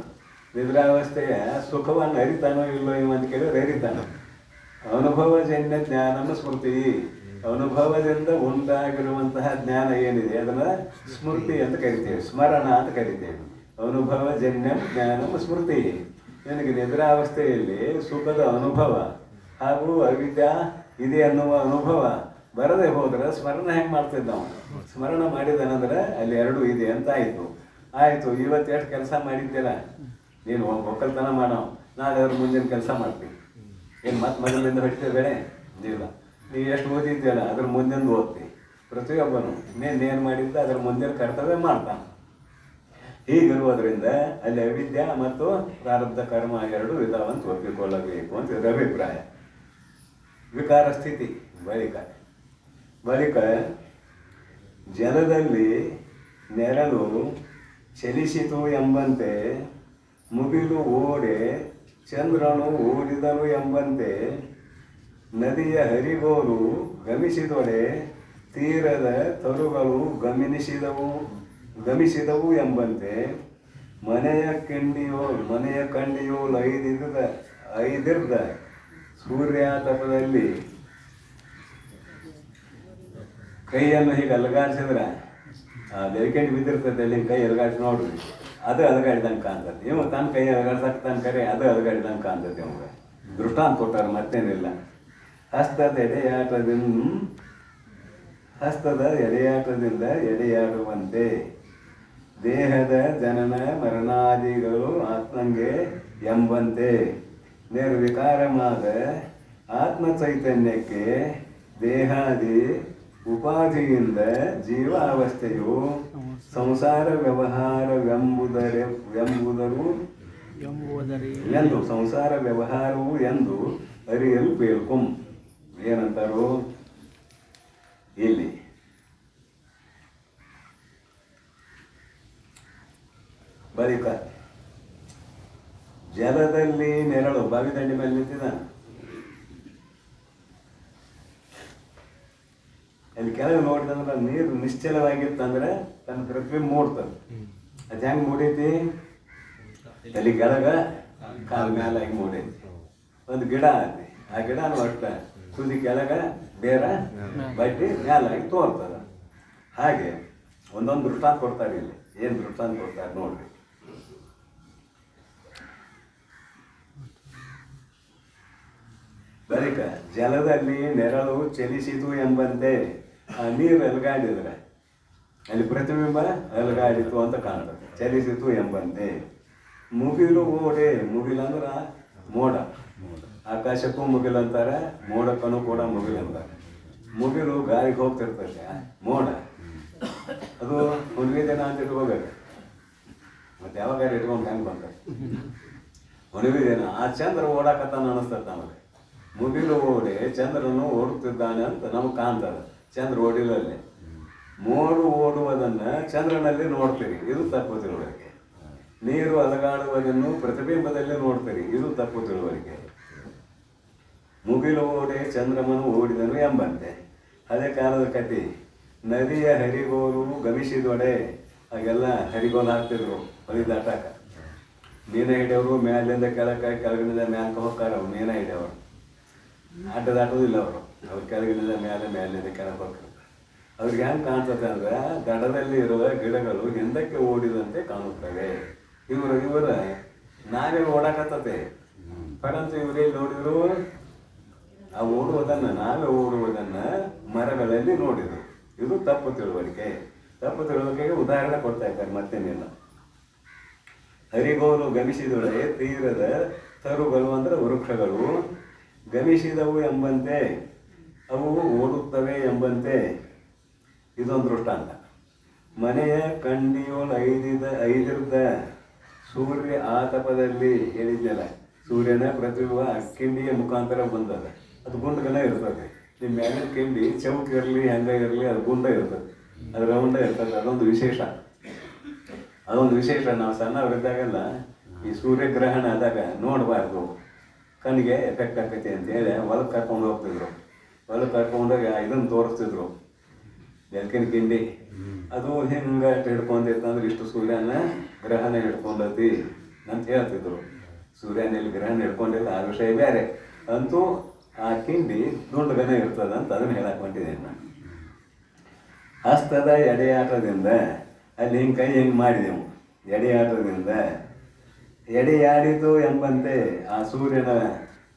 ನಿದ್ರಾವಸ್ಥೆಯ ಸುಖವನ್ನು ಅರಿತಾನೋ ಇಲ್ಲೋ ಇವಂತ ಕೇಳಿದ್ರೆ ಅರಿತಾನ. ಅನುಭವಜನ್ಯ ಜ್ಞಾನನ ಸ್ಮೃತಿ, ಅನುಭವದಿಂದ ಉಂಟಾಗಿರುವಂತಹ ಜ್ಞಾನ ಏನಿದೆ ಅದನ್ನ ಸ್ಮೃತಿ ಅಂತ ಕರಿತೇವೆ, ಸ್ಮರಣ ಅಂತ ಕರಿತೇವೆ. ಅನುಭವಜನ್ಯ ಜ್ಞಾನ ಸ್ಮೃತಿ. ನಿನಗೆ ನಿದ್ರಾವಸ್ಥೆಯಲ್ಲಿ ಸುಖದ ಅನುಭವ ಹಾಗೂ ಅವಿದ್ಯಾ ಇದೆ ಅನ್ನುವ ಅನುಭವ ಬರದೆ ಹೋದ್ರೆ ಸ್ಮರಣ ಹೆಂಗೆ ಮಾಡ್ತಿದ್ದ ನಾವು? ಸ್ಮರಣ ಮಾಡಿದನಂದ್ರೆ ಅಲ್ಲಿ ಎರಡೂ ಇದೆ ಅಂತ ಆಯಿತು. ಇವತ್ತು ಎಷ್ಟು ಕೆಲಸ ಮಾಡಿದ್ದಿಲ್ಲ ನೀನು, ಒಕ್ಕಲ್ತನ ಮಾಡೋ, ನಾಳೆ ಅದ್ರ ಮುಂದಿನ ಕೆಲಸ ಮಾಡ್ತೀನಿ. ಏನು ಮತ್ತೆ ಮೊದಲಿಂದ ಹೊಡಿತೇವೆ ಬೇಡ ಇಲ್ಲ. ನೀವು ಎಷ್ಟು ಓದಿದ್ಯಲ್ಲ ಅದ್ರ ಮುಂದಿನ ಓದ್ತಿ. ಪ್ರತಿಯೊಬ್ಬನು ಇನ್ನೇನು ಮಾಡಿದ್ದ ಅದ್ರ ಮುಂದಿನ ಕರ್ತವ್ಯ ಮಾಡ್ತಾನೆ. ಹೀಗಿರುವುದರಿಂದ ಅಲ್ಲಿ ಅವಿದ್ಯಾ ಮತ್ತು ಪ್ರಾರಬ್ಧ ಕರ್ಮ ಎರಡೂ ಇದಾವಂತ ಒಪ್ಪಿಕೊಳ್ಳಬೇಕು ಅಂತ ಇದರ ಅಭಿಪ್ರಾಯ. ವಿಕಾರ ಸ್ಥಿತಿ ಬಳಿಕ ಜಲದಲ್ಲಿ ನೆರಳು ಚಲಿಸಿತು ಎಂಬಂತೆ, ಮುಗಿಲು ಓಡೆ ಚಂದ್ರನು ಓಡಿದನು ಎಂಬಂತೆ, ನದಿಯ ಹರಿಗೋಲು ಗಮಿಸಿದೊಡೆ ತೀರದ ತರುಗಳು ಗಮಿಸಿದವು ಎಂಬಂತೆ, ಮನೆಯ ಕಂಡಿಯೋ ಐದಿರ್ದ ಸೂರ್ಯಾತಪದಲ್ಲಿ ಕೈಯನ್ನು ಹೀಗೆ ಅಲಗಾಡಿಸಿದ್ರೆ ಬೆಳಕೆಂಡು ಬಿದ್ದಿರ್ತದೆ ಅಲ್ಲಿ ಕೈ ಅಲಗಾಡಿಸಿ ನೋಡ್ರಿ, ಅದು ಅಲಗಾಡಿದಂಗೆ ಕಾಣ್ತದೆ. ಇವ ತನ್ನ ಕೈ ಅಲಗಾಡ್ಸಕ್ಕೆ ತನ್ನ ಕರೆ ಅದು ಅಲಗಾಡಿದಂಗೆ ಕಾಣ್ತದೆ. ಅವಾಗ ದೃಷ್ಟಾಂತ ಕೊಟ್ಟಾರೆ, ಮತ್ತೇನಿಲ್ಲ. ಹಸ್ತದ ಎಡೆಯಾಟದಿಂದ ಎಡೆಯಾಡುವಂತೆ ದೇಹದ ಜನನ ಮರಣಾದಿಗಳು ಆತ್ಮಂಗೆ ಎಂಬಂತೆ, ನಿರ್ವಿಕಾರವಾದ ಆತ್ಮ ಚೈತನ್ಯಕ್ಕೆ ದೇಹಾದಿ ಉಪಾಧಿಯಿಂದ ಜೀವಾವಸ್ಥೆಯು ಸಂಸಾರ ವ್ಯವಹಾರವೆಂಬುದರು ಸಂಸಾರ ವ್ಯವಹಾರವು ಎಂದು ಅರಿಯಲ್ಬೇಕು. ಏನಂತಾರು ಇಲ್ಲಿ? ಬಳಿಕ ಜಲದಲ್ಲಿ ನೆರಳು ಬಾವಿ ದಂಡಿ ಮೇಲೆ ನಿಂತಿದ್ದಾನೆ. ಅಲ್ಲಿ ಕೆಳಗೆ ನೋಡಿದಂದ್ರೆ ನೀರು ನಿಶ್ಚಲವಾಗಿತ್ತಂದ್ರೆ ತನ್ನ ಪ್ರತಿಬಿಂಬ ಮೂಡ್ತದೆ. ಅದು ಹೆಂಗೆ ಮೂಡೈತಿ? ಅಲ್ಲಿ ಕೆಳಗ ಕಾಲ ಮೇಲೆ ಹೆಂಗೆ ಮೂಡೈತಿ. ಒಂದು ಗಿಡ ಐತಿ, ಆ ಗಿಡನ ಒಟ್ಟ ತುದಿ ಕೆಳಗ ಬೇರ ಬಡ್ಡಿ ಮೇಲಾಗಿ ತೋರ್ತದ. ಹಾಗೆ ಒಂದೊಂದು ದೃಷ್ಟಾಂತ ಕೊಡ್ತಾರೆ ಇಲ್ಲಿ. ಏನು ದೃಷ್ಟಾಂತ ಕೊಡ್ತಾರೆ ನೋಡ್ರಿ. ಬಳಿಕ ಜಲದಲ್ಲಿ ನೆರಳು ಚಲಿಸಿತು ಎಂಬಂತೆ, ಆ ನೀರು ಅಲಗಾಡಿದ್ರೆ ಅಲ್ಲಿ ಪ್ರತಿಬಿಂಬ ಅಲಗಾಡಿತು ಅಂತ ಕಾಣ್ತದೆ. ಚಲಿಸಿತು ಎಂಬಂತೆ, ಮುಗಿಲು ಓಡೆ, ಮುಗಿಲಂದ್ರೆ ಮೋಡ, ಆಕಾಶಕ್ಕೂ ಮುಗಿಲು ಅಂತಾರೆ, ಮೋಡಕ್ಕೂ ಕೂಡ ಮುಗಿಲು ಅಂತಾರೆ. ಮುಗಿಲು ಗಾಳಿಗೆ ಹೋಗ್ತಿರ್ತೈತೆ, ಮೋಡ ಅದು ಹುಣ್ಣಿಮೆ ದಿನ ಅಂತ ಇಟ್ಕೋಬೇಕು. ಮತ್ತೆ ಯಾವಾಗ ಇಟ್ಕೊಂಡು ಹೆಂಗೆ ಬಂತಾರೆ ಹುಣ್ಣಿಮೆ ದಿನ ಆ ಚಂದ್ರ ಓಡಾಕತ್ತಾನ ಅನಿಸ್ತದೆ ನಮಗೆ. ಮುಗಿಲು ಓಡಿ ಚಂದ್ರನು ಓಡುತ್ತಿದ್ದಾನೆ ಅಂತ ನಮಗೆ ಕಾಣ್ತದೆ. ಚಂದ್ರ ಓಡಿಲಲ್ಲಿ ಮೋಡು ಓಡುವುದನ್ನು ಚಂದ್ರನಲ್ಲಿ ನೋಡ್ತೀರಿ, ಇದು ತಪ್ಪು ತಿಳುವಳಿಕೆ. ನೀರು ಅಲಗಾಡುವುದನ್ನು ಪ್ರತಿಬಿಂಬದಲ್ಲಿ ನೋಡ್ತೀರಿ, ಇದು ತಪ್ಪು ತಿಳುವಳಿಕೆ. ಮುಗಿಲು ಓಡಿ ಚಂದ್ರಮನು ಓಡಿದನು ಎಂಬಂತೆ. ಅದೇ ಕಾಲದ ಕತೆ. ನದಿಯ ಹರಿಗೋಲು ಗಮಿಸಿದೊಡೆ, ಹಾಗೆಲ್ಲ ಹರಿಗೋಲು ಹಾಕ್ತಿದ್ರು ಹೊಳಿ ದಾಟಾಕ. ಮೀನ ಹಿಡಿಯವರು ಮೇಲಿಂದ ಕೆಳಕ್ಕೆ, ಕೆಳಗಿನಿಂದ ಮ್ಯಾಲ್ಕ ಹೋಗ್ತಾರೆ. ಅವ್ರು ಮೀನ ಹಿಡಿಯವರು ಆಟ ದಾಟೋದಿಲ್ಲ. ಅವ್ರು ಕೆಳಗಿನಿಂದ ಮೇಲಿಂದ ಕೆಳಗೆ ಹೋಗ್ತಾರೆ. ಅವ್ರಿಗೆ ಹೆಂಗೆ ಕಾಣ್ತದೆ ಅಂದ್ರೆ ದಡದಲ್ಲಿ ಇರುವ ಗಿಡಗಳು ಹಿಂದಕ್ಕೆ ಓಡಿದಂತೆ ಕಾಣುತ್ತವೆ. ಇವರ ನಾವೇ ಓಡಾಕತ್ತದೆ, ಪರಂತು ಇವರೇ ನೋಡಿದ್ರು ಆ ಓಡುವುದನ್ನು, ನಾವೇ ಓಡುವುದನ್ನು ಮರಗಳಲ್ಲಿ ನೋಡಿದ್ರು. ಇದು ತಪ್ಪು ತಿಳುವಳಿಕೆ. ತಪ್ಪು ತಿಳುವಳಿಕೆಗೆ ಉದಾಹರಣೆ ಕೊಡ್ತಾ ಇದ್ದಾರೆ, ಮತ್ತೇನಿಲ್ಲ. ಹರಿಗೋಲು ಗಮಿಸಿದೊಡೆ ತೀರದ ತರುಗಳು ಅಂದ್ರೆ ವೃಕ್ಷಗಳು ಗಮಿಸಿದವು ಎಂಬಂತೆ, ಅವು ಓಡುತ್ತವೆ ಎಂಬಂತೆ. ಇದೊಂದು ದೃಷ್ಟಾಂತ. ಮನೆಯ ಕಂಡಿಯೋಳು ಐದಿರ್ದ ಸೂರ್ಯ ಆತಪದಲ್ಲಿ ಹೇಳಿದ್ದೆಲ್ಲ, ಸೂರ್ಯನ ಪ್ರತಿಬಿಂಬ ಕಿಂಡಿಯ ಮುಖಾಂತರ ಬಂದದ. ಅದು ಗುಂಡಗನ ಇರ್ತದೆ. ನಿಮ್ಮ ಮೇಲಿನ ಕಿಂಡಿ ಚೌಕ ಇರಲಿ ಹೆಂಗ ಇರಲಿ ಅದು ಗುಂಡ ಇರ್ತದೆ, ಅದು ರೌಂಡ ಇರ್ತದೆ. ಅದೊಂದು ವಿಶೇಷ. ನಾವು ಸಣ್ಣವರಿದ್ದಾಗೆಲ್ಲ ಈ ಸೂರ್ಯಗ್ರಹಣ ಆದಾಗ ನೋಡಬಾರ್ದು, ಕಣ್ಣಿಗೆ ಎಫೆಕ್ಟ್ ಆಕೈತಿ ಅಂತೇಳಿ ಹೊಲಕ್ಕೆ ಕರ್ಕೊಂಡು ಹೋಗ್ತಿದ್ರು. ಹೊಲಕ್ಕೆ ಕರ್ಕೊಂಡೋಗಿ ಇದನ್ನು ತೋರಿಸ್ತಿದ್ರು, ಬೆಳಕಿನ ಕಿಂಡಿ. ಅದು ಹಿಂಗೆ ಹಿಡ್ಕೊಂಡಿರ್ತಂದ್ರೆ ಇಷ್ಟು ಸೂರ್ಯನ ಗ್ರಹಣ ಹಿಡ್ಕೊಂಡತಿ, ಅಂತ ಹೇಳ್ತಿದ್ರು. ಸೂರ್ಯನಲ್ಲಿ ಗ್ರಹಣ ಹಿಡ್ಕೊಂಡಿಲ್ಲ ಆ ವಿಷಯ ಬೇರೆ, ಅಂತೂ ಆ ಕಿಂಡಿ ದುಂಡಗನೆ ಇರ್ತದೆ ಅಂತ ಅದನ್ನು ಹೇಳಕ್ಕೆ ಹೊಂಟಿದ್ದೇನೆ ನಾನು. ಹಸ್ತದ ಎಡೆಯಾಟದಿಂದ ಅಲ್ಲಿ ಹಿಂಗೆ ಕೈ ಹಿಂಗೆ ಮಾಡಿದೆವು, ಎಡೆಯಾಟದಿಂದ ಎಡೆಯಾಡಿತು ಎಂಬಂತೆ ಆ ಸೂರ್ಯನ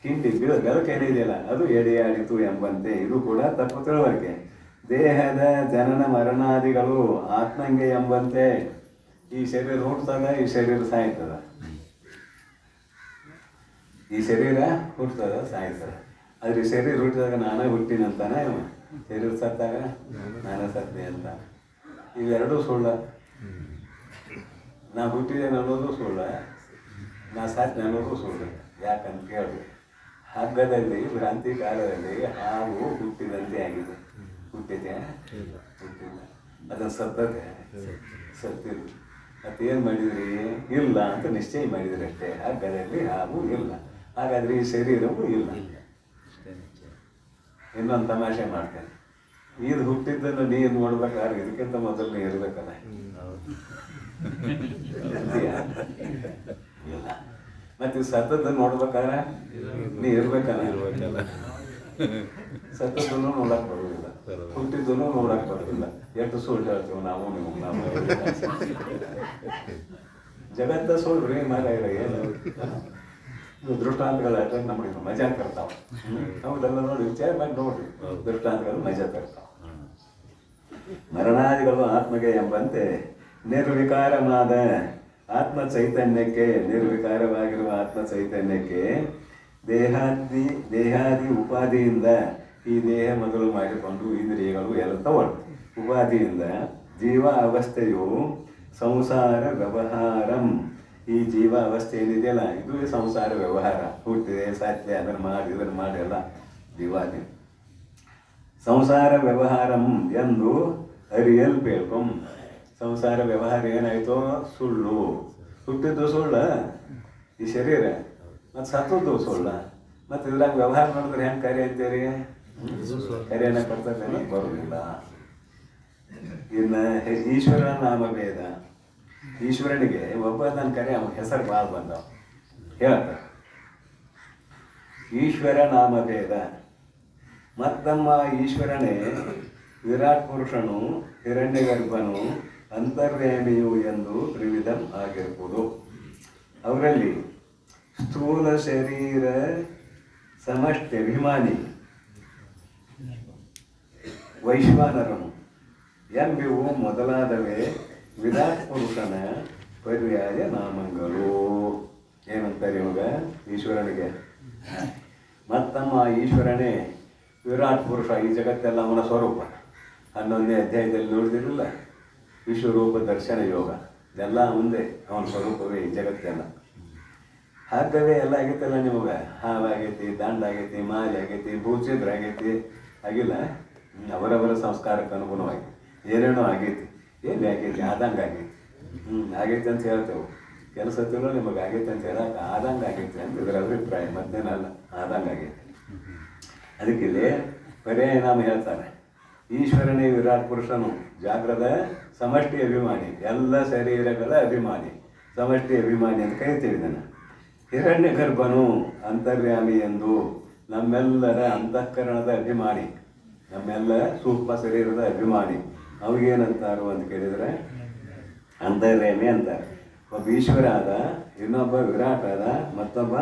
ಕಿಂಡಿ ಬೆಳಕೇನಿದೆಯಲ್ಲ ಅದು ಎಡೆಯಾಡಿತು ಎಂಬಂತೆ. ಇದು ಕೂಡ ತಪ್ಪು ತಿಳುವಳಿಕೆ. ದೇಹದ ಜನನ ಮರಣಾದಿಗಳು ಆತ್ಮಂಗೆ ಎಂಬಂತೆ. ಈ ಶರೀರ ಹುಟ್ಟುತ್ತಾಗ ಈ ಶರೀರ ಸಾಯ್ತದ, ಈ ಶರೀರ ಹುಟ್ಟುತ್ತದ ಸಾಯ್ತದ. ಆದ್ರೆ ಈ ಶರೀರ ಹುಟ್ಟಿದಾಗ ನಾನೇ ಹುಟ್ಟಿನಂತಾನೆ, ಶರೀರ ಸತ್ತಾಗ ನಾನೇ ಸತ್ತಿ ಅಂತ. ಇವೆರಡೂ ಸುಳ್ಳ. ನಾ ಹುಟ್ಟಿದ್ದೇನೆ ಅನ್ನೋದು ಸುಳ್ಳ, ನಾ ಸತ್ಯ ಅನ್ನೋದು ಸುಳ್ಳು. ಯಾಕಂತ ಕೇಳಿದೆ, ಹಗ್ಗದಲ್ಲಿ ಭ್ರಾಂತಿ ಕಾಲದಲ್ಲಿ ಹಾವು ಹುಟ್ಟಿದಂತೆ ಆಗಿದೆ. ಹುಟ್ಟಿದೆ? ಹುಟ್ಟಿಲ್ಲ. ಅದನ್ನು ಸತ್ತದೆ? ಸತ್ತಿಲ್ಲ. ಮತ್ತೇನು ಮಾಡಿದ್ರಿ? ಇಲ್ಲ ಅಂತ ನಿಶ್ಚಯ ಮಾಡಿದ್ರಿ ಅಷ್ಟೇ. ಹಗ್ಗದಲ್ಲಿ ಹಾವು ಇಲ್ಲ, ಹಾಗಾದ್ರೆ ಈ ಶರೀರವೂ ಇಲ್ಲ. ಇನ್ನೊಂದು ತಮಾಷೆ ಮಾಡ್ತೇನೆ. ಇದು ಹುಟ್ಟಿದ್ದನ್ನು ನೀರು ನೋಡ್ಬೇಕಾದ್ರೆ ಇದಕ್ಕಿಂತ ಮೊದಲು ನೀ ಇರ್ಬೇಕಲ್ಲ. ಇಲ್ಲ. ಮತ್ತೆ ಸತ್ತದ್ದನ್ನು ನೋಡ್ಬೇಕಾದ್ರೆ ನೀ ಇರ್ಬೇಕಲ್ಲ. ಸತ್ತದ್ದನ್ನು ನೋಡಕ್ ಬರೋದಿಲ್ಲ, ಹುಟ್ಟಿದ್ದನ್ನು ನೋಡಕ್ ಬರೋದಿಲ್ಲ. ಎಷ್ಟು ಸುಳ್ಳು ಹೇಳ್ತೀವಿ ನಾವು ನೀವು. ನಾವು ಜಗತ್ತ ಸುಳ್ಳ್ರಿ ಮರ ಏನು ದೃಷ್ಟಾಂತಗಳು ಅಟ್ರೆ ನಮಗೆ ಮಜಾ ತರ್ತಾವ. ನಾವೆಲ್ಲ ನೋಡಿ ವಿಚಾರ ಮಾಡಿ ನೋಡ್ರಿ, ದೃಷ್ಟಾಂತಗಳು ಮಜಾ ತರ್ತಾವ. ಮರಣಾದಿಗಳು ಆತ್ಮಗೆ ಎಂಬಂತೆ ನಿರ್ವಿಕಾರವಾದ ಆತ್ಮ ಚೈತನ್ಯಕ್ಕೆ, ನಿರ್ವಿಕಾರವಾಗಿರುವ ಆತ್ಮ ಚೈತನ್ಯಕ್ಕೆ ದೇಹಾದಿ ಉಪಾಧಿಯಿಂದ ಈ ದೇಹ ಮೊದಲು ಮಾಡಿಕೊಂಡು ಇಂದ್ರಿಯಗಳು ಎಲ್ಲ ತಗೊಂಡು ಉಪಾಧಿಯಿಂದ ಜೀವ ಅವಸ್ಥೆಯು ಸಂಸಾರ ವ್ಯವಹಾರಂ. ಈ ಜೀವ ಅವಸ್ಥೆ ಏನಿದೆಯಲ್ಲ ಇದು ಸಂಸಾರ ವ್ಯವಹಾರ. ಹುಟ್ಟಿದೆ ಸಾಧ್ಯ ಅದನ್ನು ಮಾಡಿ ಇದನ್ನು ಮಾಡಿ ಎಲ್ಲ ಜೀವಾದಿ ಸಂಸಾರ ವ್ಯವಹಾರಂ ಎಂದು ಅರಿಯಲ್ಬೇಕು. ಸಂಸಾರ ವ್ಯವಹಾರ ಏನಾಯಿತು? ಸುಳ್ಳು. ಹುಟ್ಟಿದ್ದು ಸುಳ್ಳ ಈ ಶರೀರ, ಮತ್ತು ಸತ್ತದ್ದು ಸುಳ್ಳ. ಮತ್ತು ಇದ್ರಾಗ ವ್ಯವಹಾರ ಮಾಡಿದ್ರೆ ಹೆಂಗೆ ಕರೆ ಅಂತೀರಿ? ಕರೆಯನ್ನ ಕೊಡ್ತಾರೆ ಬರೋದಿಲ್ಲ. ಇನ್ನು ಈಶ್ವರ ನಾಮಭೇದ. ಈಶ್ವರನಿಗೆ ಒಬ್ಬ ನನ್ನ ಕರೆ ಅವನ ಹೆಸರು ಭಾಳ ಬಂದವ ಹೇಳ್ತಾರೆ. ಈಶ್ವರ ನಾಮಭೇದ. ಮತ್ತಮ್ಮ ಈಶ್ವರನೇ ವಿರಾಟ್ ಪುರುಷನು, ಹಿರಣ್ಯಗರ್ಭನು, ಅಂತರ್ಯಾಮಿಯು ಎಂದು ತ್ರಿವಿಧಂ ಆಗಿರ್ಬೋದು. ಅವರಲ್ಲಿ ಸ್ಥೂಲ ಶರೀರ ಸಮಷ್ಟಿ ಅಭಿಮಾನಿ ವೈಶ್ವಾನರನು ಎಂಬಿವು ಮೊದಲಾದವೇ ವಿರಾಟ್ ಪುರುಷನ ಪರ್ಯಾಯ ನಾಮಗಳು. ಏನಂತಾರೆ ಇವಾಗ ಈಶ್ವರನಿಗೆ? ಮತ್ತಮ್ಮ ಈಶ್ವರನೇ ವಿರಾಟ್ ಪುರುಷ. ಈ ಜಗತ್ತೆಲ್ಲ ಅವನ ಸ್ವರೂಪ. 11ನೇ ಅಧ್ಯಾಯದಲ್ಲಿ ನೋಡಿದಿರಲಿಲ್ಲ? ವಿಶ್ವರೂಪ ದರ್ಶನ ಯೋಗ. ಇದೆಲ್ಲ ಮುಂದೆ ಅವನ ಸ್ವರೂಪವೇ ಈ ಜಗತ್ತೆಲ್ಲ. ಹಾಗವೇ ಎಲ್ಲ ಆಗೈತಲ್ಲ ನಿಮಗೆ. ಹಾವಾಗೈತಿ, ದಂಡಾಗೈತಿ, ಮಾಲೆ ಆಗೈತಿ, ಭೂಚಿದ್ರ ಆಗೈತಿ, ಆಗಿಲ್ಲ? ಅವರವರ ಸಂಸ್ಕಾರಕ್ಕೆ ಅನುಗುಣವಾಗಿ ಏನೇನೋ ಆಗೈತಿ. ಎಲ್ಲಿ ಆಗೈತಿ? ಆದಂಗೆ ಆಗೈತಿ. ಆಗೈತಿ ಅಂತ ಹೇಳ್ತೇವೆ. ಕೆಲಸ ನಿಮಗೆ ಆಗೈತಿ ಅಂತ ಹೇಳಕ್ಕೆ ಆದಂಗೆ ಆಗೈತಿ ಅಂತ ಇದರ ಅಭಿಪ್ರಾಯ, ಮತ್ತೇನಲ್ಲ, ಆದಂಗೆ ಆಗೈತಿ. ಅದಕ್ಕಿಲ್ಲಿ ಪರ್ಯಾಯ ನಾಮ ಹೇಳ್ತಾರೆ. ಈಶ್ವರನೇ ವಿರಾಟ್ ಪುರುಷನು, ಜಾಗ್ರದ ಸಮಷ್ಟಿ ಅಭಿಮಾನಿ, ಎಲ್ಲ ಶರೀರಗಳ ಅಭಿಮಾನಿ, ಸಮಷ್ಟಿ ಅಭಿಮಾನಿ ಅಂತ ಕರಿತೀವಿ ಇದನ್ನು. ಹಿರಣ್ಯ ಗರ್ಭನು ಅಂತರ್ಯಾಮಿ ಎಂದು ನಮ್ಮೆಲ್ಲರ ಅಂತಃಕರಣದ ಅಭಿಮಾನಿ, ನಮ್ಮೆಲ್ಲ ಸೂಕ್ಷ್ಮ ಶರೀರದ ಅಭಿಮಾನಿ. ಅವಾಗೇನಂತಾರು ಅಂತ ಕೇಳಿದರೆ ಅಂತರ್ಯಾಮಿ ಅಂತಾರೆ. ಒಬ್ಬ ಈಶ್ವರ ಆದ, ಇನ್ನೊಬ್ಬ ವಿರಾಟ್ ಆದ, ಮತ್ತೊಬ್ಬ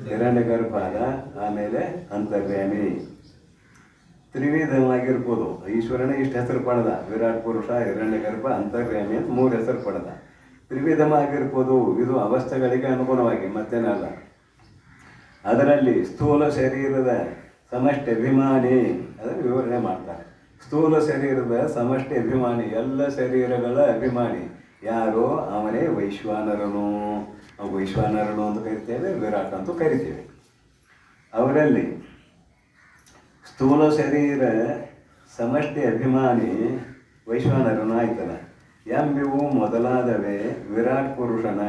ಹಿರಣ್ಯ ಗರ್ಭ ಆದ, ಆಮೇಲೆ ಅಂತರ್ಯಾಮಿ. ತ್ರಿವಿಧವಾಗಿರ್ಬೋದು. ಈಶ್ವರನೇ ಇಷ್ಟು ಹೆಸರು ಪಡೆದ, ವಿರಾಟ್ ಪುರುಷ, ಹಿರಣ್ಯ ಗರ್ಭ, ಅಂತರ್ಯಾಮಿ ಅಂತ 3 ಹೆಸರು ಪಡೆದ. ತ್ರಿವಿಧವಾಗಿರ್ಬೋದು. ಇದು ಅವಸ್ಥೆಗಳಿಗೆ ಅನುಗುಣವಾಗಿ, ಮತ್ತೇನಲ್ಲ. ಅದರಲ್ಲಿ ಸ್ಥೂಲ ಶರೀರದ ಸಮಷ್ಟಿ ಅಭಿಮಾನಿ ಅದನ್ನು ವಿವರಣೆ ಮಾಡ್ತಾರೆ. ಸ್ಥೂಲ ಶರೀರದ ಸಮಷ್ಟಿ ಅಭಿಮಾನಿ, ಎಲ್ಲ ಶರೀರಗಳ ಅಭಿಮಾನಿ ಯಾರು? ಅವನೇ ವೈಶ್ವಾನರನು. ವೈಶ್ವಾನರನು ಅಂತ ಕರಿತೇವೆ, ವಿರಾಟ್ ಅಂತೂ ಕರಿತೇವೆ. ಅವರಲ್ಲಿ ಸ್ಥೂಲ ಶರೀರ ಸಮಷ್ಟಿ ಅಭಿಮಾನಿ ವೈಶ್ವಾನರನು ಆಯ್ತಲ್ಲ. ಎಂಬಿವು ಮೊದಲಾದವೇ ವಿರಾಟ್ ಪುರುಷನ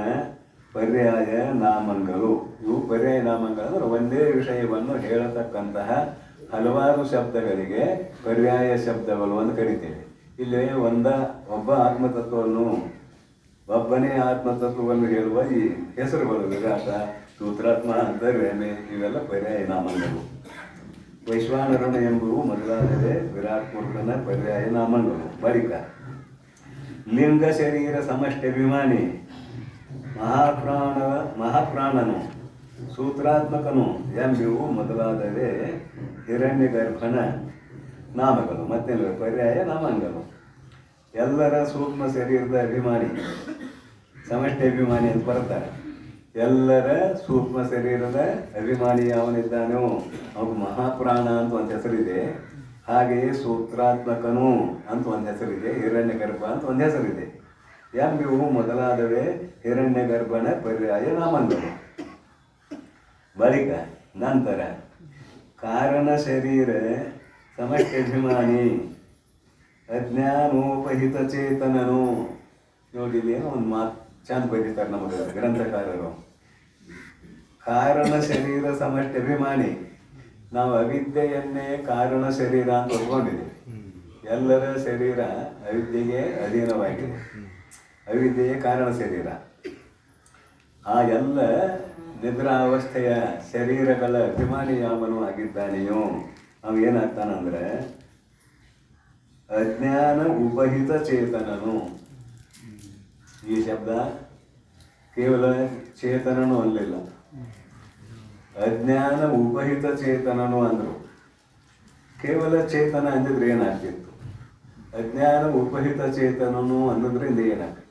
ಪರ್ಯಾಯ ನಾಮಗಳು. ಇವು ಪರ್ಯಾಯ ನಾಮಗಳು ಅಂದರೆ ಒಂದೇ ವಿಷಯವನ್ನು ಹೇಳತಕ್ಕಂತಹ ಹಲವಾರು ಶಬ್ದಗಳಿಗೆ ಪರ್ಯಾಯ ಶಬ್ದಗಳು ಅಂತ ಕರಿತೇವೆ. ಇಲ್ಲಿ ಒಬ್ಬ ಆತ್ಮತತ್ವವನ್ನು ಒಬ್ಬನೇ ಆತ್ಮತತ್ವವನ್ನು ಹೇಳುವ ಈ ಹೆಸರುಗಳು ವಿರಾಟ, ಸೂತ್ರಾತ್ಮ, ಅಂತರ್ಯಾಮಿ ಇವೆಲ್ಲ ಪರ್ಯಾಯ ನಾಮಗಳು. ವೈಶ್ವಾನರನ ಎಂಬುವು ಮೊದಲಾದರೆ ವಿರಾಟ್ ಪುರುಷನ ಪರ್ಯಾಯ ನಾಮಗಳು. ಬಳಿಕ ಲಿಂಗ ಶರೀರ ಸಮಷ್ಟ್ಯಭಿಮಾನಿ ಮಹಾಪ್ರಾಣನು, ಸೂತ್ರಾತ್ಮಕನು ಎಂಬುವು ಮೊದಲಾದರೆ ಹಿರಣ್ಯ ಗರ್ಭನ ನಾಮಗಳು. ಮತ್ತೇನು ಪರ್ಯಾಯ ನಾಮಗಳು. ಎಲ್ಲರ ಸೂಕ್ಷ್ಮ ಶರೀರದ ಅಭಿಮಾನಿ, ಸಮಷ್ಟಿ ಅಭಿಮಾನಿ ಅಂತ ಬರ್ತಾರೆ. ಎಲ್ಲರ ಸೂಕ್ಷ್ಮ ಶರೀರದ ಅಭಿಮಾನಿ ಯಾವನಿದ್ದಾನೋ ಅವನು ಮಹಾಪ್ರಾಣ ಅಂತ ಒಂದು ಹೆಸರಿದೆ. ಹಾಗೆಯೇ ಸೂತ್ರಾತ್ಮಕನು ಅಂತ ಒಂದು ಹೆಸರಿದೆ, ಹಿರಣ್ಯ ಗರ್ಭ ಅಂತ ಒಂದು ಹೆಸರಿದೆ. ಎಂಬಿವು ಮೊದಲಾದವೇ ಹಿರಣ್ಯ ಗರ್ಭನ ಪರ್ಯಾಯ ನಾಮಗಳು. ಬಳಿಕ ನಂತರ ಕಾರಣ ಶರೀರ ಸಮಷ್ಟ್ಯಭಿಮಾನಿ ಅಜ್ಞಾನೋಪಹಿತ ಚೇತನನು. ನೋಡಿಲಿ ಒಂದು ಮಾತು ಚಂದ ಬರೀತಾರೆ ನಮಗೆ ಗ್ರಂಥಕಾರರು. ಕಾರಣ ಶರೀರ ಸಮಷ್ಟ್ಯಭಿಮಾನಿ. ನಾವು ಅವಿದ್ಯೆಯನ್ನೇ ಕಾರಣ ಶರೀರ ಅಂತ ಒಪ್ಕೊಂಡಿದ್ದೀವಿ. ಎಲ್ಲರ ಶರೀರ ಅವಿದ್ಯೆಗೆ ಅಧೀನವಾಗಿದೆ. ಅವಿದ್ಯೆಯೇ ಕಾರಣ ಶರೀರ. ಆ ಎಲ್ಲ ನಿದ್ರಾವಸ್ಥೆಯ ಶರೀರಗಳ ಅಭಿಮಾನಿ ಯಾವನು ಆಗಿದ್ದಾನೆಯೋ ಅವ ಏನಾಗ್ತಾನಂದ್ರೆ ಅಜ್ಞಾನ ಉಪಹಿತ ಚೇತನನು. ಈ ಶಬ್ದ ಕೇವಲ ಚೇತನನು ಅಲ್ಲಿಲ್ಲ, ಅಜ್ಞಾನ ಉಪಹಿತ ಚೇತನನು ಅಂದರು. ಕೇವಲ ಚೇತನ ಅಂದಿದ್ರೆ ಏನಾಗ್ತಿತ್ತು? ಅಜ್ಞಾನ ಉಪಹಿತ ಚೇತನನು ಅನ್ನೋದ್ರಿಂದ ಏನಾಗ್ತದೆ?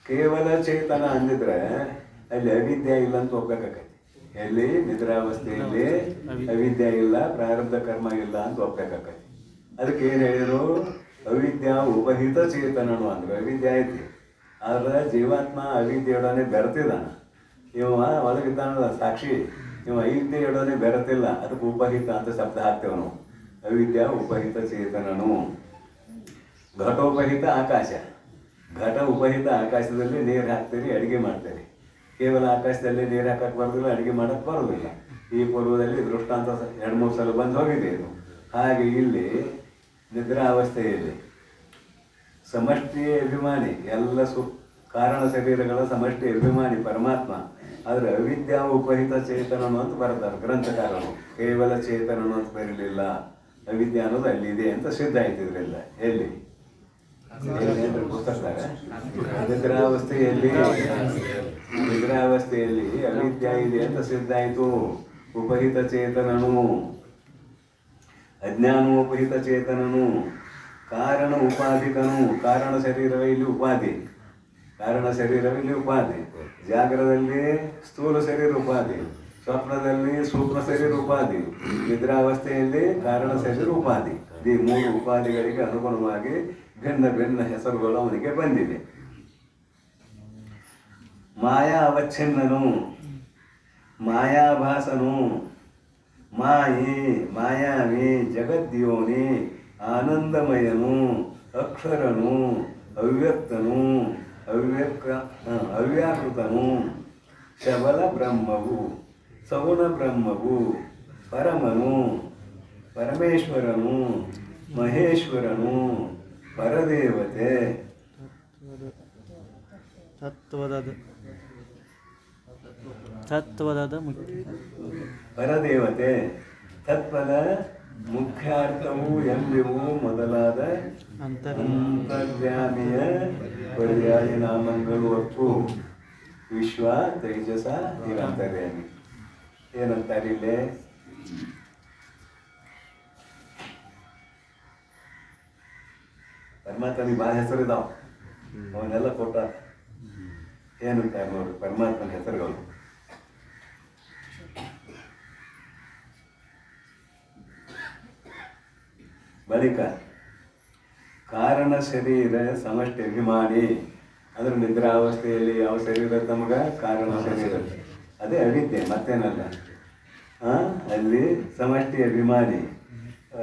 ಕೇವಲ ಚೇತನ ಅಂದಿದ್ರೆ ಅಲ್ಲಿ ಅವಿದ್ಯೆ ಇಲ್ಲ ಅಂತ ಒಪ್ಬೇಕಾಗತ್ತೆ. ಎಲ್ಲಿ ನಿದ್ರಾವಸ್ಥೆಯಲ್ಲಿ ಅವಿದ್ಯೆ ಇಲ್ಲ, ಪ್ರಾರಬ್ಧ ಕರ್ಮ ಇಲ್ಲ ಅಂತ ಒಪ್ಬೇಕಾಗತ್ತೆ. ಅದಕ್ಕೆ ಏನು ಹೇಳಿದ್ರು? ಅವಿದ್ಯಾ ಉಪಹಿತ ಚೇತನನು ಅಂದರು. ಅವಿದ್ಯೆ ಐತಿ, ಆದ್ರೆ ಜೀವಾತ್ಮ ಅವಿದ್ಯೆಯೊಡನೆ ಬೆರೆತಿದ್ದಾನ. ಇವ ಒಳಗಿದ್ದಾನ ಸಾಕ್ಷಿ, ಇವ ಅವಿದ್ಯೆಯೊಡನೆ ಬೆರೆತಿಲ್ಲ. ಅದಕ್ಕೆ ಉಪಹಿತ ಅಂತ ಶಬ್ದ ಹಾಕ್ತೇವೆ ನಾವು. ಅವಿದ್ಯಾ ಉಪಹಿತ ಚೇತನನು. ಘಟೋಪಹಿತ ಆಕಾಶ. ಘಟ ಉಪಹಿತ ಆಕಾಶದಲ್ಲಿ ನೀರು ಹಾಕ್ತೀರಿ, ಅಡುಗೆ ಮಾಡ್ತೀರಿ. ಕೇವಲ ಆಕಾಶದಲ್ಲಿ ನೀರು ಹಾಕಕ್ಕೆ ಬರೋದಿಲ್ಲ, ಅಡುಗೆ ಮಾಡೋಕ್ಕೆ ಬರೋದಿಲ್ಲ. ಈ ಪೂರ್ವದಲ್ಲಿ ದೃಷ್ಟಾಂತ 2-3 ಸಲ ಬಂದು ಹೋಗಿದೆ ಇದು. ಹಾಗೆ ಇಲ್ಲಿ ನಿದ್ರಾವಸ್ಥೆಯಲ್ಲಿ ಸಮಷ್ಟಿ ಅಭಿಮಾನಿ, ಎಲ್ಲ ಕಾರಣ ಶರೀರಗಳ ಸಮಷ್ಟಿ ಅಭಿಮಾನಿ ಪರಮಾತ್ಮ. ಆದರೆ ಅವಿದ್ಯಾ ಉಪಹಿತ ಚೇತನನು ಅಂತ ಬರ್ತಾರೆ ಗ್ರಂಥಕಾರರು. ಕೇವಲ ಚೇತನನು ಅಂತ ಬರಲಿಲ್ಲ, ಅವಿದ್ಯಾ ಅನ್ನೋದು ಅಲ್ಲಿದೆ ಅಂತ ಸಿದ್ಧ ಆಯ್ತಿದ್ರಿಲ್ಲ. ಎಲ್ಲಿ ಪುಸ್ತಕದಾಗ ನಿದ್ರಾವಸ್ಥೆಯಲ್ಲಿ ಅವಿದ್ಯಾ ಇದೆ ಅಂತ ಸಿದ್ಧ ಆಯಿತು. ಉಪಹಿತ ಚೇತನನು, ಅಜ್ಞಾನೋಪಹಿತ ಚೇತನನು, ಕಾರಣ ಉಪಾಧಿಕನು. ಕಾರಣ ಶರೀರವೇ ಇಲ್ಲಿ ಉಪಾಧಿ, ಕಾರಣ ಶರೀರವೇ ಇಲ್ಲಿ ಉಪಾಧಿ. ಜಾಗ್ರದಲ್ಲಿ ಸ್ಥೂಲ ಶರೀರ ಉಪಾಧಿ, ಸ್ವಪ್ನದಲ್ಲಿ ಸೂಕ್ಷ್ಮ ಶರೀರ ಉಪಾಧಿ, ನಿದ್ರಾವಸ್ಥೆಯಲ್ಲಿ ಕಾರಣ ಶರೀರ ಉಪಾಧಿ. ಈ 3 ಉಪಾಧಿಗಳಿಗೆ ಅನುಗುಣವಾಗಿ ಭಿನ್ನ ಭಿನ್ನ ಹೆಸರುಗಳು ಅವನಿಗೆ ಬಂದಿದೆ. ಮಾಯಾ ಅವಚ್ಛಿನ್ನನು, ಮಾಯಾಭಾಸನು, ಮಾಯಿ, ಮಾಯಾವಿ, ಜಗದ್ಯೋನಿ, ಆನಂದಮಯನು, ಅಕ್ಷರನು, ಅವ್ಯಕ್ತನು, ಅವ್ಯಾಕೃತನು, ಶಬಲ ಬ್ರಹ್ಮವು, ಸಗುಣ ಬ್ರಹ್ಮವು, ಪರಮನು, ಪರಮೇಶ್ವರನು, ಮಹೇಶ್ವರನು, ಪರದೇವತೆ, ಪರದೇವತೆ, ತತ್ವದ ಮುಖ್ಯಾರ್ಥವು ಎಂಬುವು ಮೊದಲಾದ ಅಂತರ್ಯಾಮಿಯ ಪರ್ಯಾಯ ನಾಮಗಳು ಒಪ್ಪು. ವಿಶ್ವ, ತೇಜಸ, ಈಗ ಅಂತರ್ಯಾಮಿ. ಏನಂತಾರೆ ಇಲ್ಲೇ? ಪರಮಾತ್ಮನಿಗೆ ಭಾಳ ಹೆಸರಿದಾವ, ಅವನ್ನೆಲ್ಲ ಕೊಟ್ಟ. ಏನಂತಾರೆ ನೋಡಿ ಪರಮಾತ್ಮನ ಹೆಸರುಗಳು. ಬಳಿಕ ಕಾರಣ ಶರೀರ ಸಮಷ್ಟಿ ಅಭಿಮಾನಿ. ಅಂದ್ರೆ ನಿದ್ರಾವಸ್ಥೆಯಲ್ಲಿ ಯಾವ ಶರೀರ ತಮಗ? ಕಾರಣ ಶರೀರ, ಅದೇ ಅವಿದ್ಯೆ, ಮತ್ತೇನಲ್ಲ. ಅಲ್ಲಿ ಸಮಷ್ಟಿ ಅಭಿಮಾನಿ.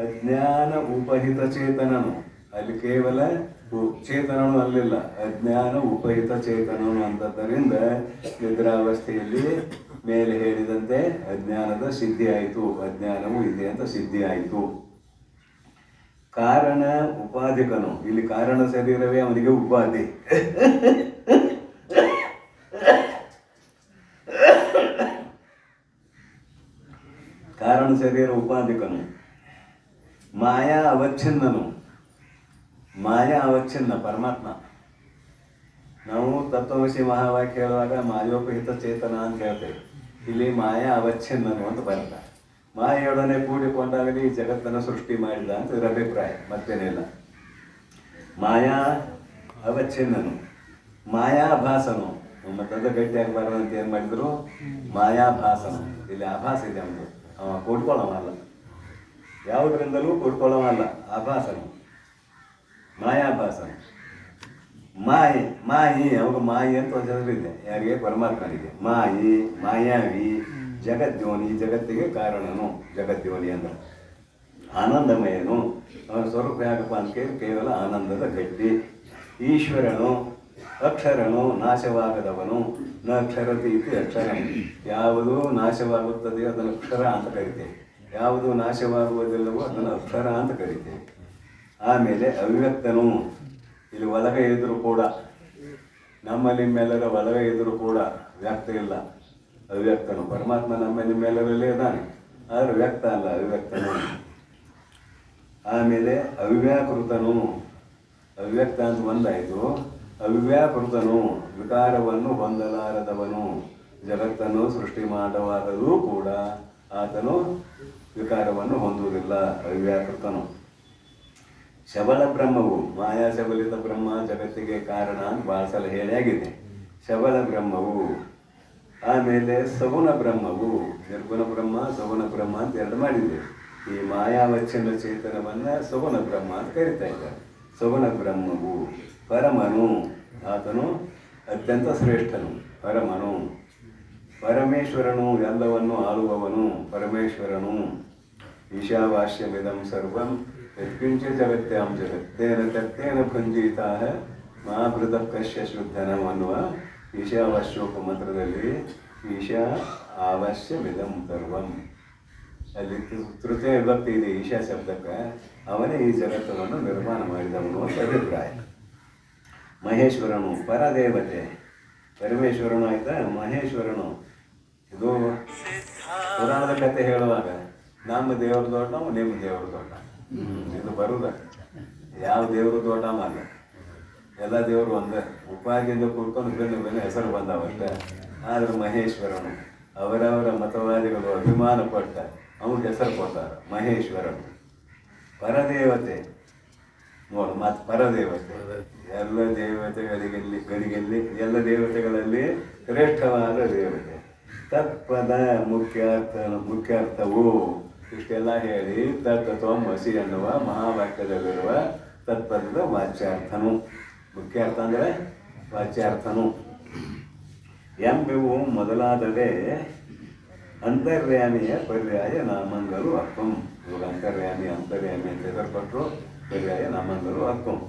ಅಜ್ಞಾನ ಉಪಹಿತ ಚೇತನನು, ಅಲ್ಲಿ ಕೇವಲ ಚೇತನನು ಅಲ್ಲಿಲ್ಲ, ಅಜ್ಞಾನ ಉಪಹಿತ ಚೇತನನು ಅಂತದ್ದರಿಂದ ನಿದ್ರಾವಸ್ಥೆಯಲ್ಲಿ ಮೇಲೆ ಹೇಳಿದಂತೆ ಅಜ್ಞಾನದ ಸಿದ್ಧಿ ಆಯಿತು. ಅಜ್ಞಾನವು ಇದೆ ಅಂತ ಸಿದ್ಧಿ ಆಯಿತು. ಕಾರಣ ಉಪಾಧಿಕನು. ಇಲ್ಲಿ ಕಾರಣ ಶರೀರವೇ ಅವನಿಗೆ ಉಪಾಧಿ. ಕಾರಣ ಶರೀರ ಉಪಾಧಿಕನು. ಮಾಯಾ ಅವಚ್ಛಿನ್ನನು. ಮಾಯಾ ಅವಚ್ಛಿನ್ನ ಪರಮಾತ್ಮ. ನಾವು ತತ್ವಮಸಿ ಮಹಾವಾಕ್ಯ ಹೇಳುವಾಗ ಮಾಯೋಪಹಿತ ಚೇತನ ಅಂತ ಹೇಳ್ತೇವೆ. ಇಲ್ಲಿ ಮಾಯಾ ಅವಚ್ಛಿನ್ನನು ಅಂತ ಬರುತ್ತೆ. ಮಾಯೆಯೊಡನೆ ಕೂಡಿಕೊಂಡಾಗಲಿ ಈ ಜಗತ್ತನ್ನು ಸೃಷ್ಟಿ ಮಾಡಿದ ಅಂತ ಇದರ ಅಭಿಪ್ರಾಯ, ಮತ್ತೇನಿಲ್ಲ. ಮಾಯಾ ಅವಚ್ಛಿನ್ನನು, ಮಾಯಾಭಾಸನು. ಮತ್ತದ ಗಟ್ಟಿಯಾಗಬಾರ್ದು ಅಂತ ಏನು ಮಾಡಿದ್ರು, ಮಾಯಾಭಾಸನು. ಇಲ್ಲಿ ಆಭಾಸ ಇದೆ ಅವನು, ಅವ ಕೂಡ್ಕೊಳ್ಳೋವಲ್ಲ, ಯಾವುದರಿಂದಲೂ ಕೂಡ್ಕೊಳ್ಳೋವಲ್ಲ, ಆಭಾಸನು, ಮಾಯಾಭಾಸನು. ಮಾಯಿ ಅವಾಗ ಮಾಯಿ ಅಂತ ಒಂದು ಹೆಸರಿದೆ ಯಾರಿಗೆ, ಪರಮಾತ್ಮನಿಗೆ. ಮಾಯಿ, ಮಾಯಾವಿ, ಜಗದ್ಯೋನಿ, ಜಗತ್ತಿಗೆ ಕಾರಣನು. ಜಗದ್ಯೋನಿ ಅಂದ್ರೆ ಆನಂದಮಯನು. ಅವನ ಸ್ವರೂಪ ಯಾಕಪ್ಪ ಅಂತ ಕೇವಲ ಆನಂದದ ಗಟ್ಟಿ. ಈಶ್ವರನು, ಅಕ್ಷರನು, ನಾಶವಾಗದವನು. ನ ಅಕ್ಷರತೆ ಇತಿ ಅಕ್ಷರ. ಯಾವುದು ನಾಶವಾಗುತ್ತದೆಯೋ ಅದನ್ನು ಅಕ್ಷರ ಅಂತ ಕರಿತೇವೆ, ಯಾವುದು ನಾಶವಾಗುವುದಿಲ್ಲವೋ ಅದನ್ನು ಅಕ್ಷರ ಅಂತ ಕರಿತೇವೆ. ಆಮೇಲೆ ಅವ್ಯಕ್ತನು. ಇಲ್ಲಿ ಒಲಗ ಇದ್ರೂ ಕೂಡ, ನಮ್ಮಲ್ಲಿ ನಿಮ್ಮೆಲ್ಲರ ಒಲಗ ಇದ್ರೂ ಕೂಡ ವ್ಯಕ್ತ ಇಲ್ಲ, ಅವ್ಯಕ್ತನು. ಪರಮಾತ್ಮ ನಮ್ಮ ನಿಮ್ಮೆಲ್ಲರಲ್ಲೇ ಇದ್ದಾನೆ, ಆದರೆ ವ್ಯಕ್ತ ಅಲ್ಲ, ಅವ್ಯಕ್ತನು. ಆಮೇಲೆ ಅವ್ಯಾಕೃತನು. ಅವ್ಯಕ್ತ ಅಂತ ಒಂದಾಯಿತು. ಅವ್ಯಾಕೃತನು, ವಿಕಾರವನ್ನು ಹೊಂದಲಾರದವನು. ಜಗತ್ತನ್ನು ಸೃಷ್ಟಿ ಮಾಡುವಾಗಲೂ ಕೂಡ ಆತನು ವಿಕಾರವನ್ನು ಹೊಂದುವುದಿಲ್ಲ, ಅವ್ಯಾಕೃತನು. ಶಬಲ ಬ್ರಹ್ಮವು, ಮಾಯಾ ಶಬಲಿತ ಬ್ರಹ್ಮ ಜಗತ್ತಿಗೆ ಕಾರಣ ಅಂತ ಭಾಳ ಸಲ ಹೇಳಿಯಾಗಿದೆ. ಶಬಲ ಬ್ರಹ್ಮವು. ಆಮೇಲೆ ಸಗುಣ ಬ್ರಹ್ಮವು. ನಿರ್ಗುಣ ಬ್ರಹ್ಮ, ಸಗುಣ ಬ್ರಹ್ಮ ಅಂತ ಎರಡು ಮಾಡಿದೆ. ಈ ಮಾಯಾವಚ್ಛಿನ್ನ ಚೇತನವನ್ನು ಸಗುಣ ಬ್ರಹ್ಮ ಅಂತ ಕರಿತಾ ಇದ್ದಾರೆ. ಸಗುಣ ಬ್ರಹ್ಮವು. ಪರಮನು, ಆತನು ಅತ್ಯಂತ ಶ್ರೇಷ್ಠನು, ಪರಮನು. ಪರಮೇಶ್ವರನು, ಎಲ್ಲವನ್ನು ಆಳುವವನು, ಪರಮೇಶ್ವರನು. ಈಶಾವಾಸ್ಯಮಿದಂ ಸರ್ವಂ ಯತ್ಕಿಂಚ ಜಗತ್ಯಾಂ ಜಗತ್ತೇನ ತತ್ತೇನ ಭುಂಜಿತಾ ಮಹಾಭೃತ ಕಶ್ಯ ಶುದ್ಧನಂ ಅನ್ನುವ ಈಶಾವಾಸ್ಯೋಪ ಮಂತ್ರದಲ್ಲಿ ಈಶಾ ಆವಶ್ಯಮಿದಂ ಸರ್ವಂ, ಅಲ್ಲಿ ತೃತೀಯ ವಿಭಕ್ತಿ ಇದೆ ಈಶಾ ಶಬ್ದಕ್ಕೆ. ಅವನೇ ಈ ಜಗತ್ತನ್ನು ನಿರ್ಮಾಣ ಮಾಡಿದವನು ಅಂತ ಅಭಿಪ್ರಾಯ. ಮಹೇಶ್ವರನು, ಪರದೇವತೆ. ಪರಮೇಶ್ವರನು ಆಯ್ತಾ, ಮಹೇಶ್ವರನು. ಇದು ಪುರಾಣದ ಕಥೆ ಹೇಳುವಾಗ ನಮ್ಮ ದೇವರು ದೊಡ್ಡ, ನಿಮ್ಮ ದೇವರು ದೊಡ್ಡ, ಇದು ಬರುದ. ಯಾವ ದೇವರು ದೊಡ್ಡ ಅಲ್ಲ, ಎಲ್ಲ ದೇವರು ಒಂದೇ. ಉಪಾಧಿಯಿಂದ ಕೂಡ್ಕೊಂಡು ಬೇರೆ ಬೇರೆ ಹೆಸರು ಬಂದವಷ್ಟೇ. ಆದ್ರೆ ಮಹೇಶ್ವರನು, ಅವರವರ ಮತವಾದಿಗಳು ಅಭಿಮಾನ ಪಟ್ಟ ಅವ್ರಿಗೆ ಹೆಸರು ಕೊಡ್ತಾರೆ ಮಹೇಶ್ವರನು. ಪರದೇವತೆ ನೋಡು, ಮತ್ತು ಪರದೇವತೆ ಎಲ್ಲ ದೇವತೆಗಳಿಗೆಲ್ಲಿ ಎಲ್ಲ ದೇವತೆಗಳಲ್ಲಿ ಶ್ರೇಷ್ಠವಾದ ದೇವತೆ. ತತ್ಪದ ಮುಖ್ಯಾರ್ಥವು ಇಷ್ಟೆಲ್ಲ ಹೇಳಿ ತತ್ವಮಸಿ ಎನ್ನುವ ಮಹಾವಾಕ್ಯದಲ್ಲಿರುವ ತತ್ಪದದ ವಾಚ್ಯಾರ್ಥನು. ಮುಖ್ಯಾರ್ಥ ಅಂದರೆ ವಾಚ್ಯಾರ್ಥನು. ಎಂಬೆವು ಮೊದಲಾದವೇ ಅಂತರ್ಯಾಮಿಯ ಪರ್ಯಾಯ ನಾಮಂಗಲು ಅಕ್ಕಂ. ಇವಾಗ ಅಂತರ್ಯಾಮಿ ಅಂತ ಹೆಸರು ಕೊಟ್ಟರು, ಪರ್ಯಾಯ ನಾಮಂಗಲು ಅಕ್ಕಂ.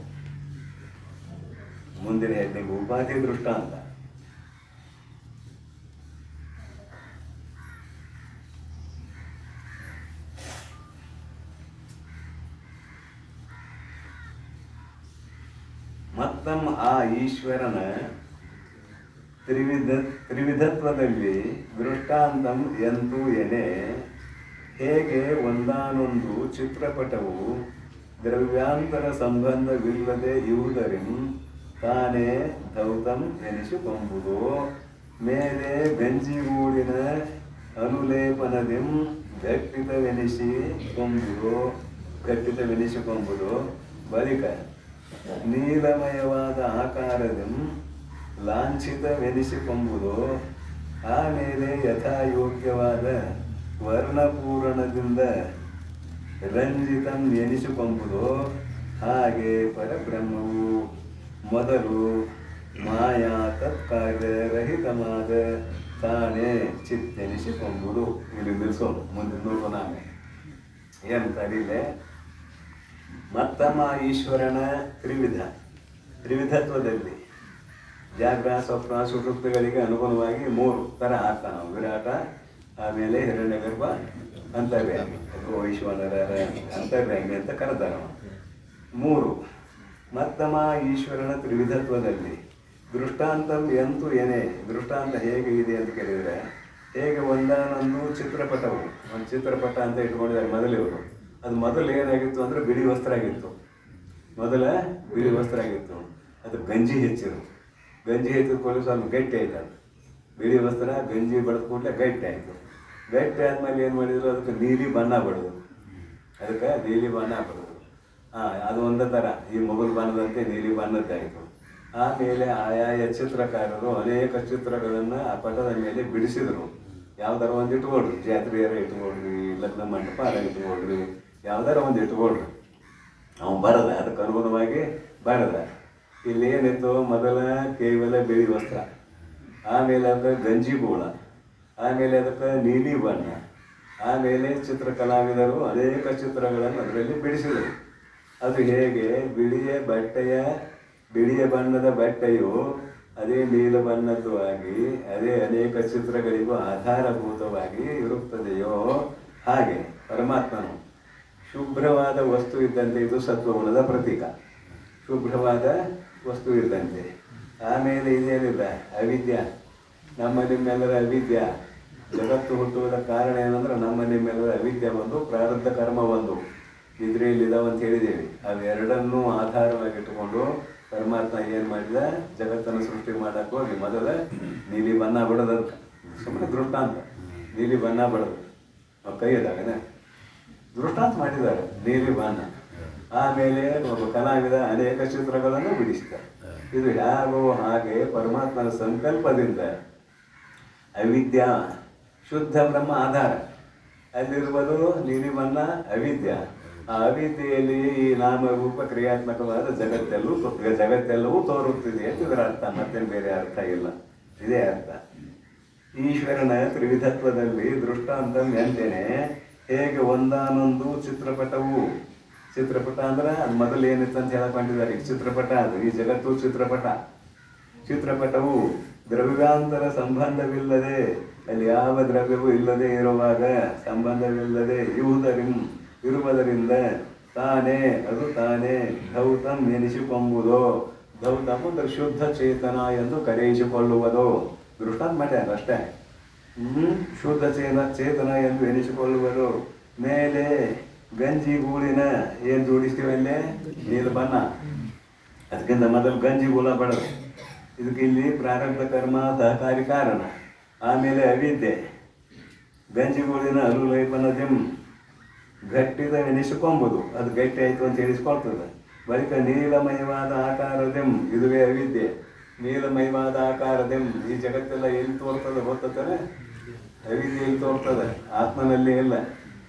ಮುಂದಿನ ಹೆಜ್ಜೆಗೆ ಉಪಾಧಿ ದೃಷ್ಟಾಂತ. ಮತ್ತಮ್ಮ ಆ ಈಶ್ವರನ ತ್ರಿವಿಧತ್ವದಲ್ಲಿ ದೃಷ್ಟಾಂತಂ ಎಂತೂ ಎನೆ. ಹೇಗೆ ಒಂದಾನೊಂದು ಚಿತ್ರಪಟವು ದ್ರವ್ಯಾಂತರ ಸಂಬಂಧವಿಲ್ಲದೆ ಇರುವುದರಿಂ ತಾನೇ ಧೌತಂ ಎನಿಸಿಕೊಂಬುದು. ಮೇಲೆ ಬೆಂಜಿಗೂಡಿನ ಅನುಲೇಪನದಿಂ ಗಟ್ಟಿತವೆನಿಸಿಕೊಂಬುದು. ಬಳಿಕ ನೀಲಮಯವಾದ ಆಕಾರದಿಂ ಲಾಂಛಿತವೆನಿಸಿಕೊಂಬುದು. ಆಮೇಲೆ ಯಥಾಯೋಗ್ಯವಾದ ವರ್ಣಪೂರಣದಿಂದ ರಂಜಿತಂ ಎನಿಸಿಕೊಂಬುದು. ಹಾಗೆ ಪರಬ್ರಹ್ಮವು ಮೊದಲು ಮಾಯಾ ತತ್ಕಾರ್ಯರಹಿತವಾದ ತಾನೇ ಚಿತ್ತೆನಿಸಿಕೊಂಬುದು. ಇಲ್ಲಿ ನಿಲ್ಲಿಸೋದು, ಮುಂದೆ ನೋಡೋಣ. ಏನು ತಡಿಲೆ ಮತ್ತಮ್ಮ ಈಶ್ವರನ ತ್ರಿವಿಧತ್ವದಲ್ಲಿ ಜಾಗ್ರ ಸ್ವಪ್ನ ಸುಷುಪ್ತಿಗಳಿಗೆ ಅನುಗುಣವಾಗಿ 3 ಥರ ಆಗ್ತಾನೆ. ವಿರಾಟ, ಆಮೇಲೆ ಹಿರಣ್ಯಗರ್ಭ, ಅಂತರ್ಯಾಮಿ. ವೈಶ್ವಾನರ ಅಂತರ್ಯಾಮಿ ಅಂತ ಕರೆದಾರ. ಮೂರು, ಮತ್ತಮ ಈಶ್ವರನ ತ್ರಿವಿಧತ್ವದಲ್ಲಿ ದೃಷ್ಟಾಂತಂ ಎಂತೂ ಏನೇ. ದೃಷ್ಟಾಂತ ಹೇಗೆ ಇದೆ ಅಂತ ಕೇಳಿದರೆ, ಹೇಗೆ ಒಂದಾನೊಂದು ಚಿತ್ರಪಟವು, ಒಂದು ಚಿತ್ರಪಟ ಅಂತ ಇಟ್ಕೊಂಡಿದ್ದಾರೆ ಮೊದಲಿವರು. ಅದು ಮೊದಲು ಏನಾಗಿತ್ತು ಅಂದರೆ ಬಿಳಿ ವಸ್ತ್ರ ಆಗಿತ್ತು. ಮೊದಲ ಬಿಳಿ ವಸ್ತ್ರ ಆಗಿತ್ತು. ಅದು ಗಂಜಿ ಹೆಚ್ಚಿರು. ಗಂಜಿ ಹೆಚ್ಚಿದ ಕೂಡಲೇ ಸ್ವಲ್ಪ ಗಟ್ಟಿ ಆಯ್ತು. ಅದು ಬಿಳಿ ವಸ್ತ್ರ ಗಂಜಿ ಬಡ್ದ ಕೂಡಲೇ ಗಟ್ಟಿ ಆಯಿತು. ಗಟ್ಟಿ ಆದಮೇಲೆ ಏನು ಮಾಡಿದ್ರು, ಅದಕ್ಕೆ ನೀಲಿ ಬಣ್ಣ ಬಡೋದು. ಅದಕ್ಕೆ ನೀಲಿ ಬಣ್ಣ ಬಡೋದು. ಅದು ಒಂದೇ ಥರ ಈ ಮೊಗಲು ಬಣ್ಣದಂತೆ ನೀಲಿ ಬಣ್ಣದ್ದಾಯಿತು. ಆಮೇಲೆ ಆಯಾಯ ಚಿತ್ರಕಾರರು ಅನೇಕ ಚಿತ್ರಗಳನ್ನು ಆ ಪಟದ ಮೇಲೆ ಬಿಡಿಸಿದರು. ಯಾವ್ದಾರ ಒಂದು ಇಟ್ಕೊಳ್ರಿ, ಜಾತ್ರೆಯರ ಇಟ್ಕೊಳ್ರಿ, ಲಗ್ನ ಮಂಟಪ ಅದ ಇಟ್ಕೊಳ್ರಿ, ಯಾವ್ದಾರ ಒಂದು ಇಟ್ಕೊಳ್ರಿ. ಅವನು ಬರದ, ಅದಕ್ಕೆ ಅನುಗುಣವಾಗಿ ಬರದ. ಇಲ್ಲೇನಿತ್ತು, ಮೊದಲ ಕೇವಲ ಬಿಳಿ ವಸ್ತ್ರ, ಆಮೇಲೆ ಅದಕ್ಕೆ ಗಂಜಿ ಗೋಳ, ಆಮೇಲೆ ಅದಕ್ಕೆ ನೀಲಿ ಬಣ್ಣ, ಆಮೇಲೆ ಚಿತ್ರಕಲಾವಿದರು ಅನೇಕ ಚಿತ್ರಗಳನ್ನು ಅದರಲ್ಲಿ ಬಿಡಿಸಿದರು. ಅದು ಹೇಗೆ ಬಿಳಿಯ ಬಣ್ಣದ ಬಟ್ಟೆಯು ಅದೇ ನೀಲ ಬಣ್ಣದ್ದು ಆಗಿ ಅದೇ ಅನೇಕ ಚಿತ್ರಗಳಿಗೂ ಆಧಾರಭೂತವಾಗಿ ಇರುತ್ತದೆಯೋ ಹಾಗೆ ಪರಮಾತ್ಮನು ಶುಭ್ರವಾದ ವಸ್ತು ಇದ್ದಂತೆ. ಇದು ಸತ್ವಗುಣದ ಪ್ರತೀಕ, ಶುಭ್ರವಾದ ವಸ್ತು ಇದ್ದಂತೆ. ಆಮೇಲೆ ಇದೇನಿಲ್ಲ, ಅವಿದ್ಯ, ನಮ್ಮ ನಿಮ್ಮೆಲ್ಲರ ಅವಿದ್ಯ. ಜಗತ್ತು ಹುಟ್ಟುವುದ ಕಾರಣ ಏನಂದ್ರೆ ನಮ್ಮ ನಿಮ್ಮೆಲ್ಲರ ಅವಿದ್ಯ ಒಂದು, ಪ್ರಾರಬ್ಧ ಕರ್ಮ ಒಂದು, ನಿದ್ರೆಯಲ್ಲಿದ್ದಾವೆ ಅಂತ ಹೇಳಿದ್ದೇವೆ. ಅವೆರಡನ್ನೂ ಆಧಾರವಾಗಿಟ್ಟುಕೊಂಡು ಪರಮಾತ್ಮ ಏನು ಮಾಡಿದ, ಜಗತ್ತನ್ನು ಸೃಷ್ಟಿ ಮಾಡಕ್ಕೆ ಹೋಗಿ ಮೊದಲ ನೀಲಿ ಬಣ್ಣ ಬಡೋದಂತ, ಸುಮ್ಮನೆ ದೃಷ್ಟಾಂತ. ನೀಲಿ ಬಣ್ಣ ಬಡೋದು ಕೈ ಇದ್ದಾಗನೆ ದೃಷ್ಟಾಂತ ಮಾಡಿದ್ದಾರೆ, ನೀಲಿ ಬಣ್ಣ. ಆಮೇಲೆ ಒಬ್ಬ ಕಲಾವಿದ ಅನೇಕ ಚಿತ್ರಗಳನ್ನು ಬಿಡಿಸಿದ್ದಾರೆ. ಇದು ಯಾಗೋ ಹಾಗೆ ಪರಮಾತ್ಮನ ಸಂಕಲ್ಪದಿಂದ ಅವಿದ್ಯ, ಶುದ್ಧ ಬ್ರಹ್ಮ ಆಧಾರ, ಅಲ್ಲಿರುವುದು ನೀಲಿ ಬಣ್ಣ ಅವಿದ್ಯ. ಆ ಅವಿದ್ಯೆಯಲ್ಲಿ ಈ ನಾಮರೂಪ ಕ್ರಿಯಾತ್ಮಕವಾದ ಜಗತ್ತೆಲ್ಲವೂ ತೋರುತ್ತಿದೆ ಅಂತ ಇದರ ಅರ್ಥ, ಮತ್ತೇನು ಬೇರೆ ಅರ್ಥ ಇಲ್ಲ, ಇದೇ ಅರ್ಥ. ಈಶ್ವರನ ತ್ರಿವಿಧತ್ವದಲ್ಲಿ ದೃಷ್ಟಾಂತ ಎಂತೇನೆ, ಹೇಗೆ ಒಂದಾನೊಂದು ಚಿತ್ರಪಟವು, ಚಿತ್ರಪಟ ಅಂದ್ರೆ ಅದು ಮೊದಲು ಏನಿತ್ತು ಅಂತ ಹೇಳಕೊಂಡಿದ್ದಾರೆ. ಈಗ ಚಿತ್ರಪಟ, ಅದು ಈ ಜಗತ್ತು ಚಿತ್ರಪಟವು ದ್ರವ್ಯಾಂತರ ಸಂಬಂಧವಿಲ್ಲದೆ, ಅಲ್ಲಿ ಯಾವ ದ್ರವ್ಯವೂ ಇಲ್ಲದೆ ಇರುವಾಗ, ಸಂಬಂಧವಿಲ್ಲದೆ ಇರುವುದರಿಂದ ಅದು ತಾನೇ ಧೌತಂ ಎನಿಸಿಕೊಂಬುದು. ಧೌತಂ ಅಂದರೆ ಶುದ್ಧ ಚೇತನ ಎಂದು ಕರೆಯಿಸಿಕೊಳ್ಳುವುದು. ದೃಷ್ಟಾಂತ ಮಾಡ್ಯಾರ ಅಷ್ಟೇ. ಶುದ್ಧ ಚೇತನ ಎಂದು ಎನಿಸಿಕೊಳ್ಳುವುದು. ಮೇಲೆ ಗಂಜಿ ಗೂಳಿನ ಏನು ಜೋಡಿಸ್ತೀವಿ ಅಲ್ಲೇ ನೀಲ ಬಣ್ಣ, ಅದಕ್ಕಿಂತ ಮೊದಲು ಗಂಜಿ ಗೂಳ ಬಡದು. ಇದಕ್ಕೆ ಇಲ್ಲಿ ಪ್ರಾರಬ್ಧ ಕರ್ಮ ಸಹಕಾರಿ ಕಾರಣ. ಆಮೇಲೆ ಅವಿದ್ಯೆ, ಗಂಜಿ ಗೂಳಿನ ಅರುಲೈಪನದಿಂ ಗಟ್ಟಿದ ಎನಿಸಿಕೊಂಬುದು, ಅದು ಗಟ್ಟಿ ಆಯಿತು ಅಂತ ಎನಿಸ್ಕೊಳ್ತದೆ. ಬಳಿಕ ನೀಲಮಯವಾದ ಆಕಾರದೆಂ, ಇದುವೇ ಅವಿದ್ಯೆ. ನೀಲಮಯವಾದ ಆಕಾರದೆಂ, ಈ ಜಗತ್ತೆಲ್ಲ ಎಲ್ಲಿ ತೋರ್ತದೆ ಗೊತ್ತಾನೆ, ಅವಿದ್ಯೆ ಎಲ್ಲಿ ತೋರ್ತದೆ, ಆತ್ಮನಲ್ಲಿ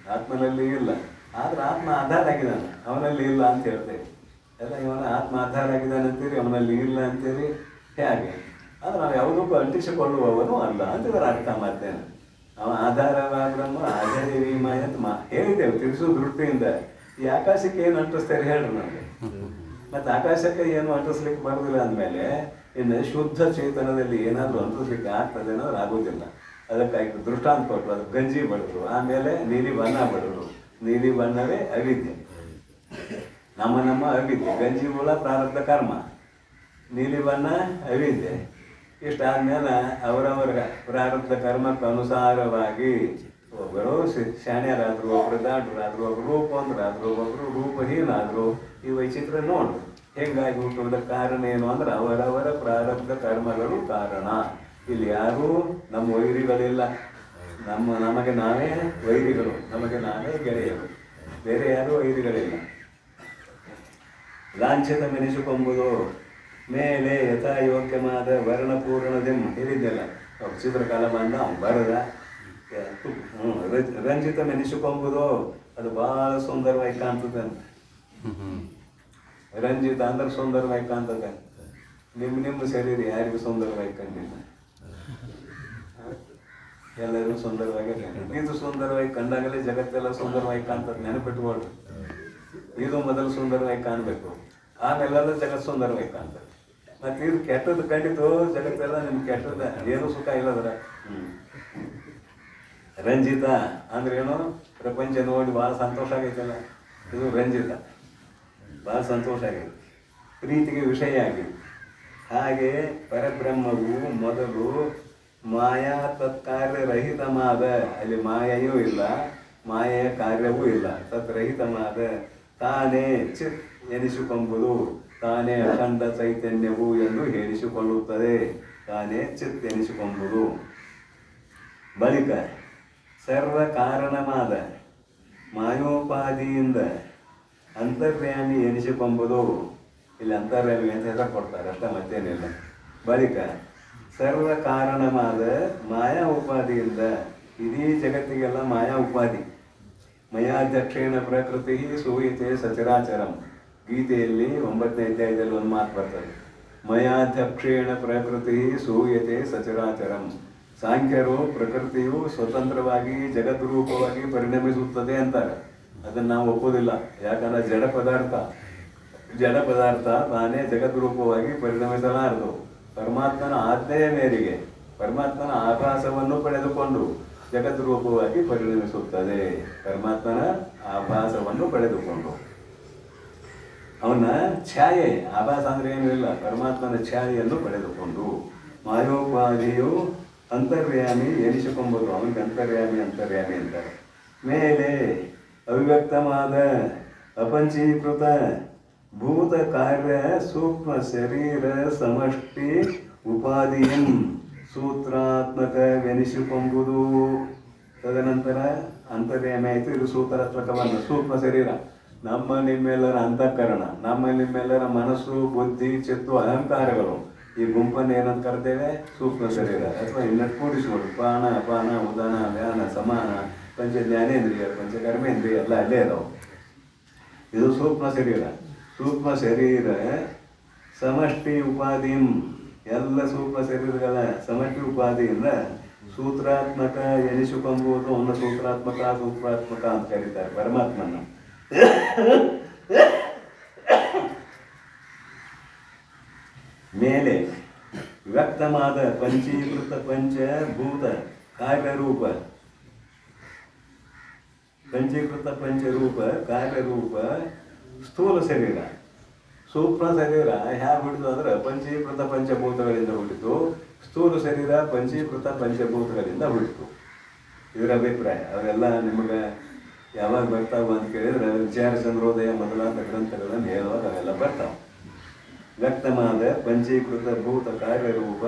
ಇಲ್ಲ. ಆದ್ರೆ ಆತ್ಮ ಆಧಾರ ಆಗಿದ್ದಾನೆ, ಅವನಲ್ಲಿ ಇಲ್ಲ ಅಂತ ಹೇಳ್ತೇವೆ ಎಲ್ಲ. ಇವನ ಆತ್ಮ ಆಧಾರ ಆಗಿದ್ದಾನೆ ಅಂತೀರಿ, ಅವನಲ್ಲಿ ಇಲ್ಲ ಅಂತೀರಿ, ಹೇಗೆ? ಆದ್ರೆ ನಾವು ಯಾವುದಕ್ಕೂ ಅಂಟಿಸಿಕೊಳ್ಳುವವನು ಅಲ್ಲ ಅಂತಿದ್ರೆ ಅರ್ಥ. ಮತ್ತೇನು ಅವ ಆಧಾರವಾದ್ರಮ್ಮ ಆಧಾರವೀಮಾಯ ಅಂತ ಹೇಳಿದ್ದೇವೆ ತಿಳಿಸೋ ದೃಷ್ಟಿಯಿಂದ. ಈ ಆಕಾಶಕ್ಕೆ ಏನು ಅಂಟಿಸ್ತಾರೆ ಹೇಳ್ರಿ ನಮಗೆ? ಮತ್ತು ಆಕಾಶಕ್ಕೆ ಏನು ಅಂಟಿಸ್ಲಿಕ್ಕೆ ಬರೋದಿಲ್ಲ ಅಂದಮೇಲೆ ಇನ್ನು ಶುದ್ಧ ಚೇತನದಲ್ಲಿ ಏನಾದರೂ ಅಂಟಿಸ್ಲಿಕ್ಕೆ ಆಗ್ತದೆ ಅನ್ನೋದು ಆಗೋದಿಲ್ಲ. ಅದಕ್ಕಾಗಿ ದೃಷ್ಟಾಂತ ಕೊಟ್ಟರು, ಅದು ಗಂಜಿ ಬಡದ್ರು, ಆಮೇಲೆ ನೀಲಿ ಬಣ್ಣ ಬಡದ್ರು. ನೀಲಿ ಬಣ್ಣವೇ ಅವಿದ್ಯೆ, ನಮ್ಮ ಅವಿದ್ಯೆ. ಗಂಜಿ ಮೂಲ ಪ್ರಾರಬ್ಧ ಕರ್ಮ, ನೀಲಿ ಬಣ್ಣ ಅವಿದ್ಯೆ. ಇಷ್ಟಾದ್ಮೇಲೆ ಅವರವರ ಪ್ರಾರಬ್ಧ ಕರ್ಮಕ್ಕೆ ಅನುಸಾರವಾಗಿ ಒಬ್ಬರು ಶಾಣ್ಯರಾದ್ರು, ಒಬ್ಬರು ದಾಟರಾದ್ರು, ಒಬ್ಬರು ರೂಪವಂತರಾದ್ರು, ಒಬ್ಬರು ರೂಪಹೀನಾದ್ರು. ಈ ವೈಚಿತ್ರ ನೋಡು ಹೆಂಗಾಗಿ ಹುಟ್ಟುವುದ ಕಾರಣ ಏನು ಅಂದ್ರೆ ಅವರವರ ಪ್ರಾರಬ್ಧ ಕರ್ಮಗಳು ಕಾರಣ. ಇಲ್ಲಿ ಯಾರೂ ನಮ್ಮ ವೈರಿಗಳಿಲ್ಲ. ನಮಗೆ ನಾವೇ ವೈರಿಗಳು, ನಮಗೆ ನಾವೇ ಗೆಳೆಯರು, ಬೇರೆ ಯಾರೂ ವೈರಿಗಳಿಲ್ಲ. ಲಾಂಛಿತ ಮೆನಿಸಿಕೊಂಬುದು. ಮೇಲೆ ಯಥಾಯೋಗ್ಯವಾದ ವರ್ಣಪೂರ್ಣದೆಂ ಹೇಳಿದ್ದೆಲ್ಲ ಚಿತ್ರಕಾಲ ಬಂದ ಬರದ ರಂಜಿತ ಮೆನಿಸಿಕೊಂಬುದು, ಅದು ಭಾಳ ಸುಂದರವಾಗಿ ಕಾಣ್ತದೆ. ರಂಜಿತ ಅಂದ್ರೆ ಸುಂದರವಾಗಿ ಕಾಣ್ತದೆ. ನಿಮ್ಮ ಶರೀರ ಯಾರಿಗೂ ಸುಂದರವಾಗಿ ಕಂಡಿಲ್ಲ, ಎಲ್ಲರಿಗೂ ಸುಂದರವಾಗಿ ಕಂಡಿಲ್ಲ. ಇದು ಸುಂದರವಾಗಿ ಕಂಡಾಗಲೇ ಜಗತ್ತೆಲ್ಲ ಸುಂದರವಾಗಿ ಕಾಣ್ತದೆ, ನೆನಪಿಟ್ಕೊಳ್ರಿ. ಇದು ಮೊದಲು ಸುಂದರವಾಗಿ ಕಾಣಬೇಕು, ಆಮೇಲೆಲ್ಲ ಜಗತ್ತು ಸುಂದರವಾಗಿ ಕಾಣ್ತದೆ. ಮತ್ತು ಇದು ಕೆಟ್ಟದ್ದು ಕಂಡಿತು ಜಗತ್ತೆಲ್ಲ ನಿಮ್ಗೆ ಕೆಟ್ಟದ, ಏನೂ ಸುಖ ಇಲ್ಲದ್ರ. ರಂಜಿತ ಅಂದ್ರೆ ಏನು? ಪ್ರಪಂಚ ನೋಡಿ ಭಾಳ ಸಂತೋಷ ಆಗೈತಲ್ಲ, ಇದು ರಂಜಿತ. ಭಾಳ ಸಂತೋಷ ಆಗಿದೆ, ಪ್ರೀತಿಗೆ ವಿಷಯ ಆಗಿದೆ. ಹಾಗೆ ಪರಬ್ರಹ್ಮವು ಮೊದಲು ಮಾಯಾ ತತ್ಕಾರ್ಯರಹಿತವಾದ, ಅಲ್ಲಿ ಮಾಯೆಯೂ ಇಲ್ಲ, ಮಾಯೆಯ ಕಾರ್ಯವೂ ಇಲ್ಲ, ತತ್ರಹಿತವಾದ ತಾನೇ ಚಿತ್ ಎನಿಸಿಕೊಂಬುದು, ತಾನೇ ಅಖಂಡ ಚೈತನ್ಯವು ಎಂದು ಹೇಳಿಸಿಕೊಳ್ಳುತ್ತದೆ. ತಾನೇ ಚಿತ್ ಎನಿಸಿಕೊಂಬುದು. ಬಳಿಕ ಸರ್ವ ಕಾರಣವಾದ ಮಾಯೋಪಾದಿಯಿಂದ ಅಂತರ್ಯಾಮಿ ಎನಿಸಿಕೊಂಬುದು. ಇಲ್ಲಿ ಅಂತರ್ಯಾಮಿ ಅಂತ ಹೆಸರು ಕೊಡ್ತಾರೆ ಅಷ್ಟೇ, ಮತ್ತೇನಿಲ್ಲ. ಬಳಿಕ ಸರ್ವ ಕಾರಣವಾದ ಮಾಯಾ ಉಪಾದಿಯಿಂದ, ಇಡೀ ಜಗತ್ತಿಗೆಲ್ಲ ಮಾಯಾ ಉಪಾದಿ. ಮಯಾಧ್ಯಕ್ಷೇಣ ಪ್ರಕೃತಿ ಸೂಯತೆ ಸಚರಾಚರಂ. ಗೀತೆಯಲ್ಲಿ 9ನೇ ಅಧ್ಯಾಯದಲ್ಲಿ ಒಂದು ಮಾತು ಬರ್ತದೆ, ಮಯಾಧ್ಯಕ್ಷೇಣ ಪ್ರಕೃತಿ ಸೂಯತೆ ಸಚರಾಚರಂ. ಸಾಂಖ್ಯರು ಪ್ರಕೃತಿಯು ಸ್ವತಂತ್ರವಾಗಿ ಜಗದ್ರೂಪವಾಗಿ ಪರಿಣಮಿಸುತ್ತದೆ ಅಂತಾರೆ. ಅದನ್ನು ನಾವು ಒಪ್ಪೋದಿಲ್ಲ. ಯಾಕಂದರೆ ಜಡ ಪದಾರ್ಥ ತಾನೇ ಜಗದ್ರೂಪವಾಗಿ ಪರಿಣಮಿಸಲಾರದು. ಪರಮಾತ್ಮನ ಆಜ್ಞೆಯ ಮೇರೆಗೆ, ಪರಮಾತ್ಮನ ಆಭಾಸವನ್ನು ಪಡೆದುಕೊಂಡು ಜಗದ್ರೂಪವಾಗಿ ಪರಿಣಮಿಸುತ್ತದೆ. ಪರಮಾತ್ಮನ ಆಭಾಸವನ್ನು ಪಡೆದುಕೊಂಡು, ಅವನ ಛಾಯೆ, ಆಭಾಸ ಅಂದರೆ ಏನೂ ಇಲ್ಲ, ಪರಮಾತ್ಮನ ಛಾಯೆಯನ್ನು ಪಡೆದುಕೊಂಡು ಮಾಯೋಪಾದಿಯು ಅಂತರ್ಯಾಮಿ ಎನಿಸಿಕೊಂಬುದು. ಅವನಿಗೆ ಅಂತರ್ಯಾಮಿ ಅಂತಾರೆ. ಮೇಲೆ ಅವಿವ್ಯಕ್ತವಾದ ಅಪಂಚೀಕೃತ ಭೂತ ಕಾರ್ಯ ಸೂಕ್ಷ್ಮ ಶರೀರ ಸಮಷ್ಟಿ ಉಪಾಧಿಯಂ ಸೂತ್ರಾತ್ಮಕವೆನಿಸಿಕೊಂಬುದು. ತದನಂತರ ಅಂತರ್ಯಾಮಿ ಆಯಿತು. ಇದು ಸೂತ್ರಾತ್ಮಕವಲ್ಲ. ಸೂಕ್ಷ್ಮ ಶರೀರ ನಮ್ಮ ನಿಮ್ಮೆಲ್ಲರ ಅಂತಃಕರಣ, ನಮ್ಮ ನಿಮ್ಮೆಲ್ಲರ ಮನಸ್ಸು, ಬುದ್ಧಿ, ಚಿತ್ತು, ಅಹಂಕಾರಗಳು. ಈ ಗುಂಪನ್ನು ಏನಂತ ಕರ್ತೇವೆ? ಸೂಕ್ಷ್ಮ ಶರೀರ. ಅಥವಾ ಇನ್ನಷ್ಟು ಕೂಡಿಸ್ಬೋದು. ಪ್ರಾಣ, ಅಪಾನ, ಉದಾನ, ವ್ಯಾನ, ಸಮಾನ, ಪಂಚ ಜ್ಞಾನೇಂದ್ರಿಯ, ಪಂಚ ಕರ್ಮೇಂದ್ರಿಯ ಎಲ್ಲ ಅಲ್ಲೇ ಅದಾವೆ. ಇದು ಸೂಕ್ಷ್ಮ ಶರೀರ. ಸೂಕ್ಷ್ಮ ಶರೀರ ಸಮಷ್ಟಿ ಉಪಾಧಿಂ, ಎಲ್ಲ ಸೂಕ್ಷ್ಮ ಶರೀರಗಳ ಸಮಷ್ಟಿ ಉಪಾಧಿಯಿಂದ ಸೂತ್ರಾತ್ಮಕ ಎನಿಸಿಕೊಂಬುದು. ಅವನ ಸೂತ್ರಾತ್ಮಕ ಅಂತ ಕರೀತಾರೆ ಪರಮಾತ್ಮನ. ಮೇಲೆ ವ್ಯಕ್ತವಾದ ಪಂಚೀಕೃತ ಪಂಚಭೂತ ಕಾರ್ಯರೂಪ, ಪಂಚೀಕೃತ ಪಂಚರೂಪ ಕಾರ್ಯರೂಪ ಸ್ಥೂಲ ಶರೀರ. ಸೂಕ್ಷ್ಮ ಶರೀರ ಹೇಗೆ ಹುಟ್ಟಿತು ಅಂದ್ರೆ ಪಂಚೀಕೃತ ಪಂಚಭೂತಗಳಿಂದ ಹುಟ್ಟಿತು. ಸ್ಥೂಲ ಶರೀರ ಪಂಚೀಕೃತ ಪಂಚಭೂತಗಳಿಂದ ಹುಟ್ಟಿತು. ಇವರ ಅಭಿಪ್ರಾಯ. ಅವರೆಲ್ಲ ನಿಮಗೆ ಯಾವಾಗ ಬರ್ತಾವ ಅಂತ ಕೇಳಿದ್ರೆ ವಿಚಾರ ಚಂದ್ರೋದಯ ಮೊದಲಾದ ಗ್ರಂಥಗಳನ್ನು ಹೇಳುವಾಗ ಅವೆಲ್ಲ ಬರ್ತಾವೆ. ವ್ಯಕ್ತವಾದ ಪಂಚೀಕೃತ ಭೂತ ಕಾರ್ಯರೂಪ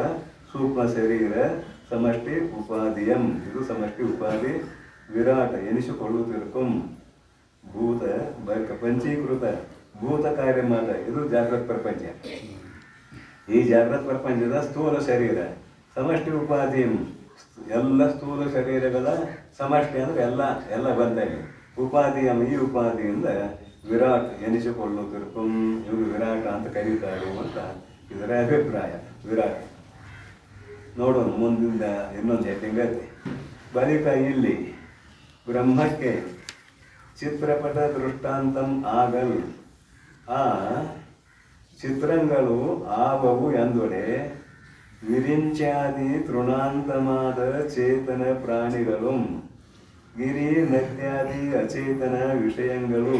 ಸೂಕ್ಷ್ಮ ಶರೀರ ಸಮಷ್ಟಿ ಉಪಾಧಿಯಂ. ಇದು ಸಮಷ್ಟಿ ಉಪಾಧಿ. ವಿರಾಟ ಎನಿಸಿಕೊಳ್ಳುತ್ತಿರುಕಂ ಭೂತ ಬಳಿಕ ಪಂಚೀಕೃತ ಭೂತ ಕಾರ್ಯ ಮಾತ. ಇದು ಜಾಗೃತ ಪ್ರಪಂಚ. ಈ ಜಾಗೃತ ಪ್ರಪಂಚದ ಸ್ಥೂಲ ಶರೀರ ಸಮಷ್ಟಿ ಉಪಾಧಿಯಂ. ಎಲ್ಲ ಸ್ಥೂಲ ಶರೀರಗಳ ಸಮಷ್ಟಿ ಅಂದರೆ ಎಲ್ಲ ಬಂದಾಗ ಉಪಾಧಿಯಂ. ಈ ಉಪಾಧಿಯಿಂದ ವಿರಾಟ್ ಎನಿಸಿಕೊಳ್ಳುತ್ತಿರುಕಂ. ಇವರು ವಿರಾಟ ಅಂತ ಕರೀತಾರೆ ಅಂತ ಇದರ ಅಭಿಪ್ರಾಯ. ವಿರಾಟ್ ನೋಡೋಣ ಮುಂದಿಂದ ಇನ್ನೊಂದು ಹೆಡ್ಡಿಂಗ್ ಐತೆ. ಬಳಿಕ ಇಲ್ಲಿ ಬ್ರಹ್ಮಕ್ಕೆ ಚಿತ್ರಪಟ ದೃಷ್ಟಾಂತಂ ಆಗಲ್. ಆ ಚಿತ್ರಂಗಳು ಆವವು ಎಂದೊಡೆ ವಿರಿಂಚಾದಿ ತೃಣಾಂತಮಾದ ಚೇತನ ಪ್ರಾಣಿಗಳು ಗಿರಿ ನದ್ಯಾದಿ ಅಚೇತನ ವಿಷಯಗಳು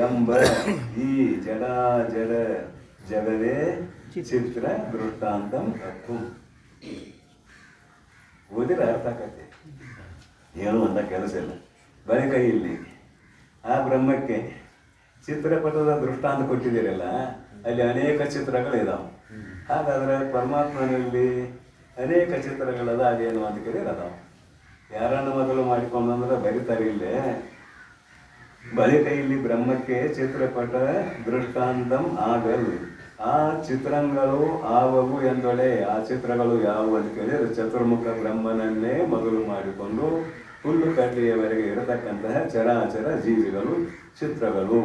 ಎಂಬ ಈ ಜಡ ಜಗವೇ ಚಿತ್ರ ದೃಷ್ಟಾಂತಂ ಅರ್ಥು. ಓದಿರ ಅರ್ಥ ಆಗತ್ತೆ, ಏನು ಅಂತ ಕೆಲಸ ಇಲ್ಲ. ಬಳಿಕ ಇಲ್ಲಿ ಆ ಬ್ರಹ್ಮಕ್ಕೆ ಚಿತ್ರಪಟದ ದೃಷ್ಟಾಂತ ಕೊಟ್ಟಿದ್ದೀರಲ್ಲ, ಅಲ್ಲಿ ಅನೇಕ ಚಿತ್ರಗಳಿದಾವೆ. ಹಾಗಾದರೆ ಪರಮಾತ್ಮನಲ್ಲಿ ಅನೇಕ ಚಿತ್ರಗಳದ, ಅದೇನು ಅಂತ ಕೇಳಿದ್ರೆ ಅದಾವ. ಯಾರನ್ನು ಮೊದಲು ಮಾಡಿಕೊಂಡಂದ್ರೆ ಬರೀತಾರೆ ಇಲ್ಲೇ. ಬಳಿಕ ಇಲ್ಲಿ ಬ್ರಹ್ಮಕ್ಕೆ ಚಿತ್ರಪಟ ದೃಷ್ಟಾಂತಂ ಆಗಲ್. ಆ ಚಿತ್ರಂಗಳು ಆವವು ಎಂದೊಡೆ. ಆ ಚಿತ್ರಗಳು ಯಾವುವು ಅಂತ ಕೇಳಿದ್ರೆ ಚತುರ್ಮುಖ ಬ್ರಹ್ಮನನ್ನೇ ಮೊದಲು ಮಾಡಿಕೊಂಡು ಹುಲ್ಲು ಕಡ್ಡಿಯವರೆಗೆ ಇರತಕ್ಕಂತಹ ಚರಾಚರ ಜೀವಿಗಳು ಚಿತ್ರಗಳು.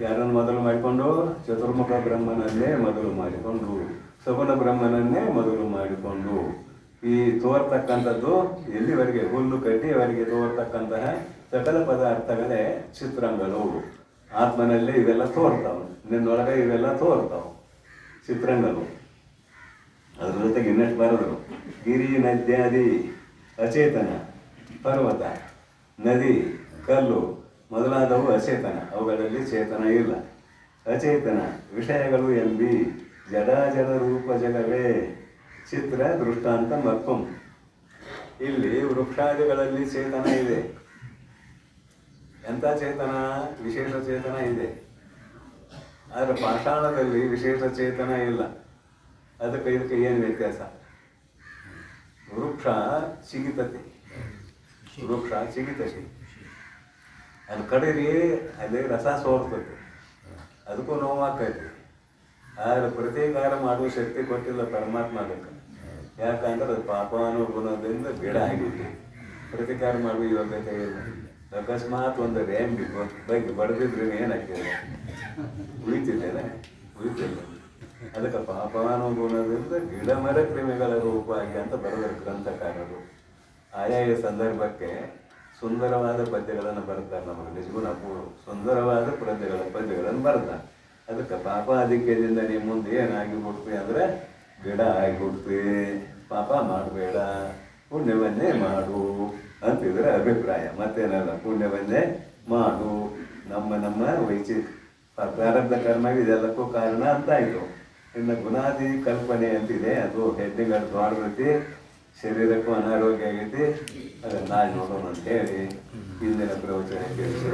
ಯಾರನ್ನು ಮೊದಲು ಮಾಡಿಕೊಂಡು? ಚತುರ್ಮುಖ ಬ್ರಹ್ಮನನ್ನೇ ಮೊದಲು ಮಾಡಿಕೊಂಡು, ಸಗುಣ ಬ್ರಹ್ಮನನ್ನೇ ಮೊದಲು ಮಾಡಿಕೊಂಡು ಈ ತೋರ್ತಕ್ಕಂಥದ್ದು ಎಲ್ಲಿವರೆಗೆ? ಹುಲ್ಲು ಕಡ್ಡಿಯವರೆಗೆ ತೋರ್ತಕ್ಕಂತಹ ಸಕಲ ಪದಾರ್ಥಗಳೇ ಚಿತ್ರಂಗಳು. ಆತ್ಮನಲ್ಲಿ ಇವೆಲ್ಲ ತೋರ್ತಾವೆ, ನಿನ್ನೊಳಗೆ ಇವೆಲ್ಲ ತೋರ್ತಾವೆ ಚಿತ್ರಂಗಳು. ಅದ್ರ ಜೊತೆಗೆ ಇನ್ನಷ್ಟು ಬರೆದ್ರು. ಗಿರಿ ನದ್ಯಾದಿ ಅಚೇತನ, ಪರ್ವತ, ನದಿ, ಕಲ್ಲು ಮೊದಲಾದವು ಅಚೇತನ, ಅವುಗಳಲ್ಲಿ ಚೇತನ ಇಲ್ಲ. ಅಚೇತನ ವಿಷಯಗಳು ಎಂಬಿ ಜಡಾಜಡ ರೂಪ ಜಗವೇ ಚಿತ್ರ ದೃಷ್ಟಾಂತ ಮಕ್ಕಂ. ಇಲ್ಲಿ ವೃಕ್ಷಾದಿಗಳಲ್ಲಿ ಚೇತನ ಇದೆ. ಎಂಥ ಚೇತನ? ವಿಶೇಷ ಚೇತನ ಇದೆ. ಆದರೆ ಪಾಷಾಣದಲ್ಲಿ ವಿಶೇಷ ಚೇತನ ಇಲ್ಲ. ಅದಕ್ಕೆ ಇದಕ್ಕೆ ಏನು ವ್ಯತ್ಯಾಸ? ವೃಕ್ಷ ಸಿಗಿತತಿ, ವೃಕ್ಷ ಸಿಗಿತತಿ, ಅದು ಕಡೀರಿ ಅದೇ ರಸ ಸೋರ್ತತಿ, ಅದಕ್ಕೂ ನೋವಾಕೈತಿ. ಆದರೆ ಪ್ರತೀಕಾರ ಮಾಡುವ ಶಕ್ತಿ ಕೊಟ್ಟಿಲ್ಲ ಪರಮಾತ್ಮ ಅದಕ್ಕೆ. ಯಾಕಂದ್ರೆ ಅದು ಪಾಪಾನುಗುಣದಿಂದ ಗಿಡ ಆಗಿದೆ. ಪ್ರತೀಕಾರ ಮಾಡುವ ಯೋಗ್ಯತೆ ಇಲ್ಲ. ಅಕಸ್ಮಾತ್ ಒಂದು ರ್ಯಾಂಬಿ ಬಗ್ಗೆ ಬಡದಿದ್ರೆ ಏನಾಗ್ತದೆ? ಉಳಿತಿದ್ದೇನೆ? ಉಳಿತಿಲ್ಲ. ಅದಕ್ಕೆ ಪಾಪಾನುಗುಣದಿಂದ ಗಿಡ ಮರ ಕ್ರಿಮಿಗಳ ರೂಪವಾಗಿ ಅಂತ ಬರೆದರು ಗ್ರಂಥಕಾರರು. ಆಯಾಯ ಸಂದರ್ಭಕ್ಕೆ ಸುಂದರವಾದ ಪದ್ಯಗಳನ್ನು ಬರ್ತಾರೆ. ನಮಗೆ ನಿಜಗುಣ ಸುಂದರವಾದ ಪದ್ಯಗಳನ್ನು ಬರ್ತಾರೆ. ಅದಕ್ಕೆ ಪಾಪಾಧಿಕ್ಯದಿಂದ ನೀವು ಮುಂದೆ ಏನಾಗಿ ಬಿಡ್ತೀವಿ ಅಂದರೆ ಗಿಡ ಆಗಿಬಿಡ್ತೀವಿ. ಪಾಪ ಮಾಡಬೇಡ, ಪುಣ್ಯವನ್ನೇ ಮಾಡು ಅಂತಿದ್ರೆ ಅಭಿಪ್ರಾಯ. ಮತ್ತೇನಲ್ಲ, ಪುಣ್ಯವನ್ನೇ ಮಾಡು. ನಮ್ಮ ಪ್ರಾರಬ್ಧ ಕರ್ಮ ಇದೆಲ್ಲಕ್ಕೂ ಕಾರಣ ಅಂತಾಯಿತು. ಇನ್ನು ಗುಣಾದಿ ಕಲ್ಪನೆ ಅಂತಿದೆ, ಅದು ಹೆಡ್ಡಿಂಗ್ ಅದು ದೊಡ್ಡದೈತಿ, ಶರೀರಕ್ಕೂ ಅನಾರೋಗ್ಯ ಆಗೈತಿ. ಅದನ್ನು ನಾಳೆ ನೋಡೋಣ ಅಂತ ಹೇಳಿ ಇಂದಿನ ಪ್ರವಚನ ಕೇಳಿಸಿ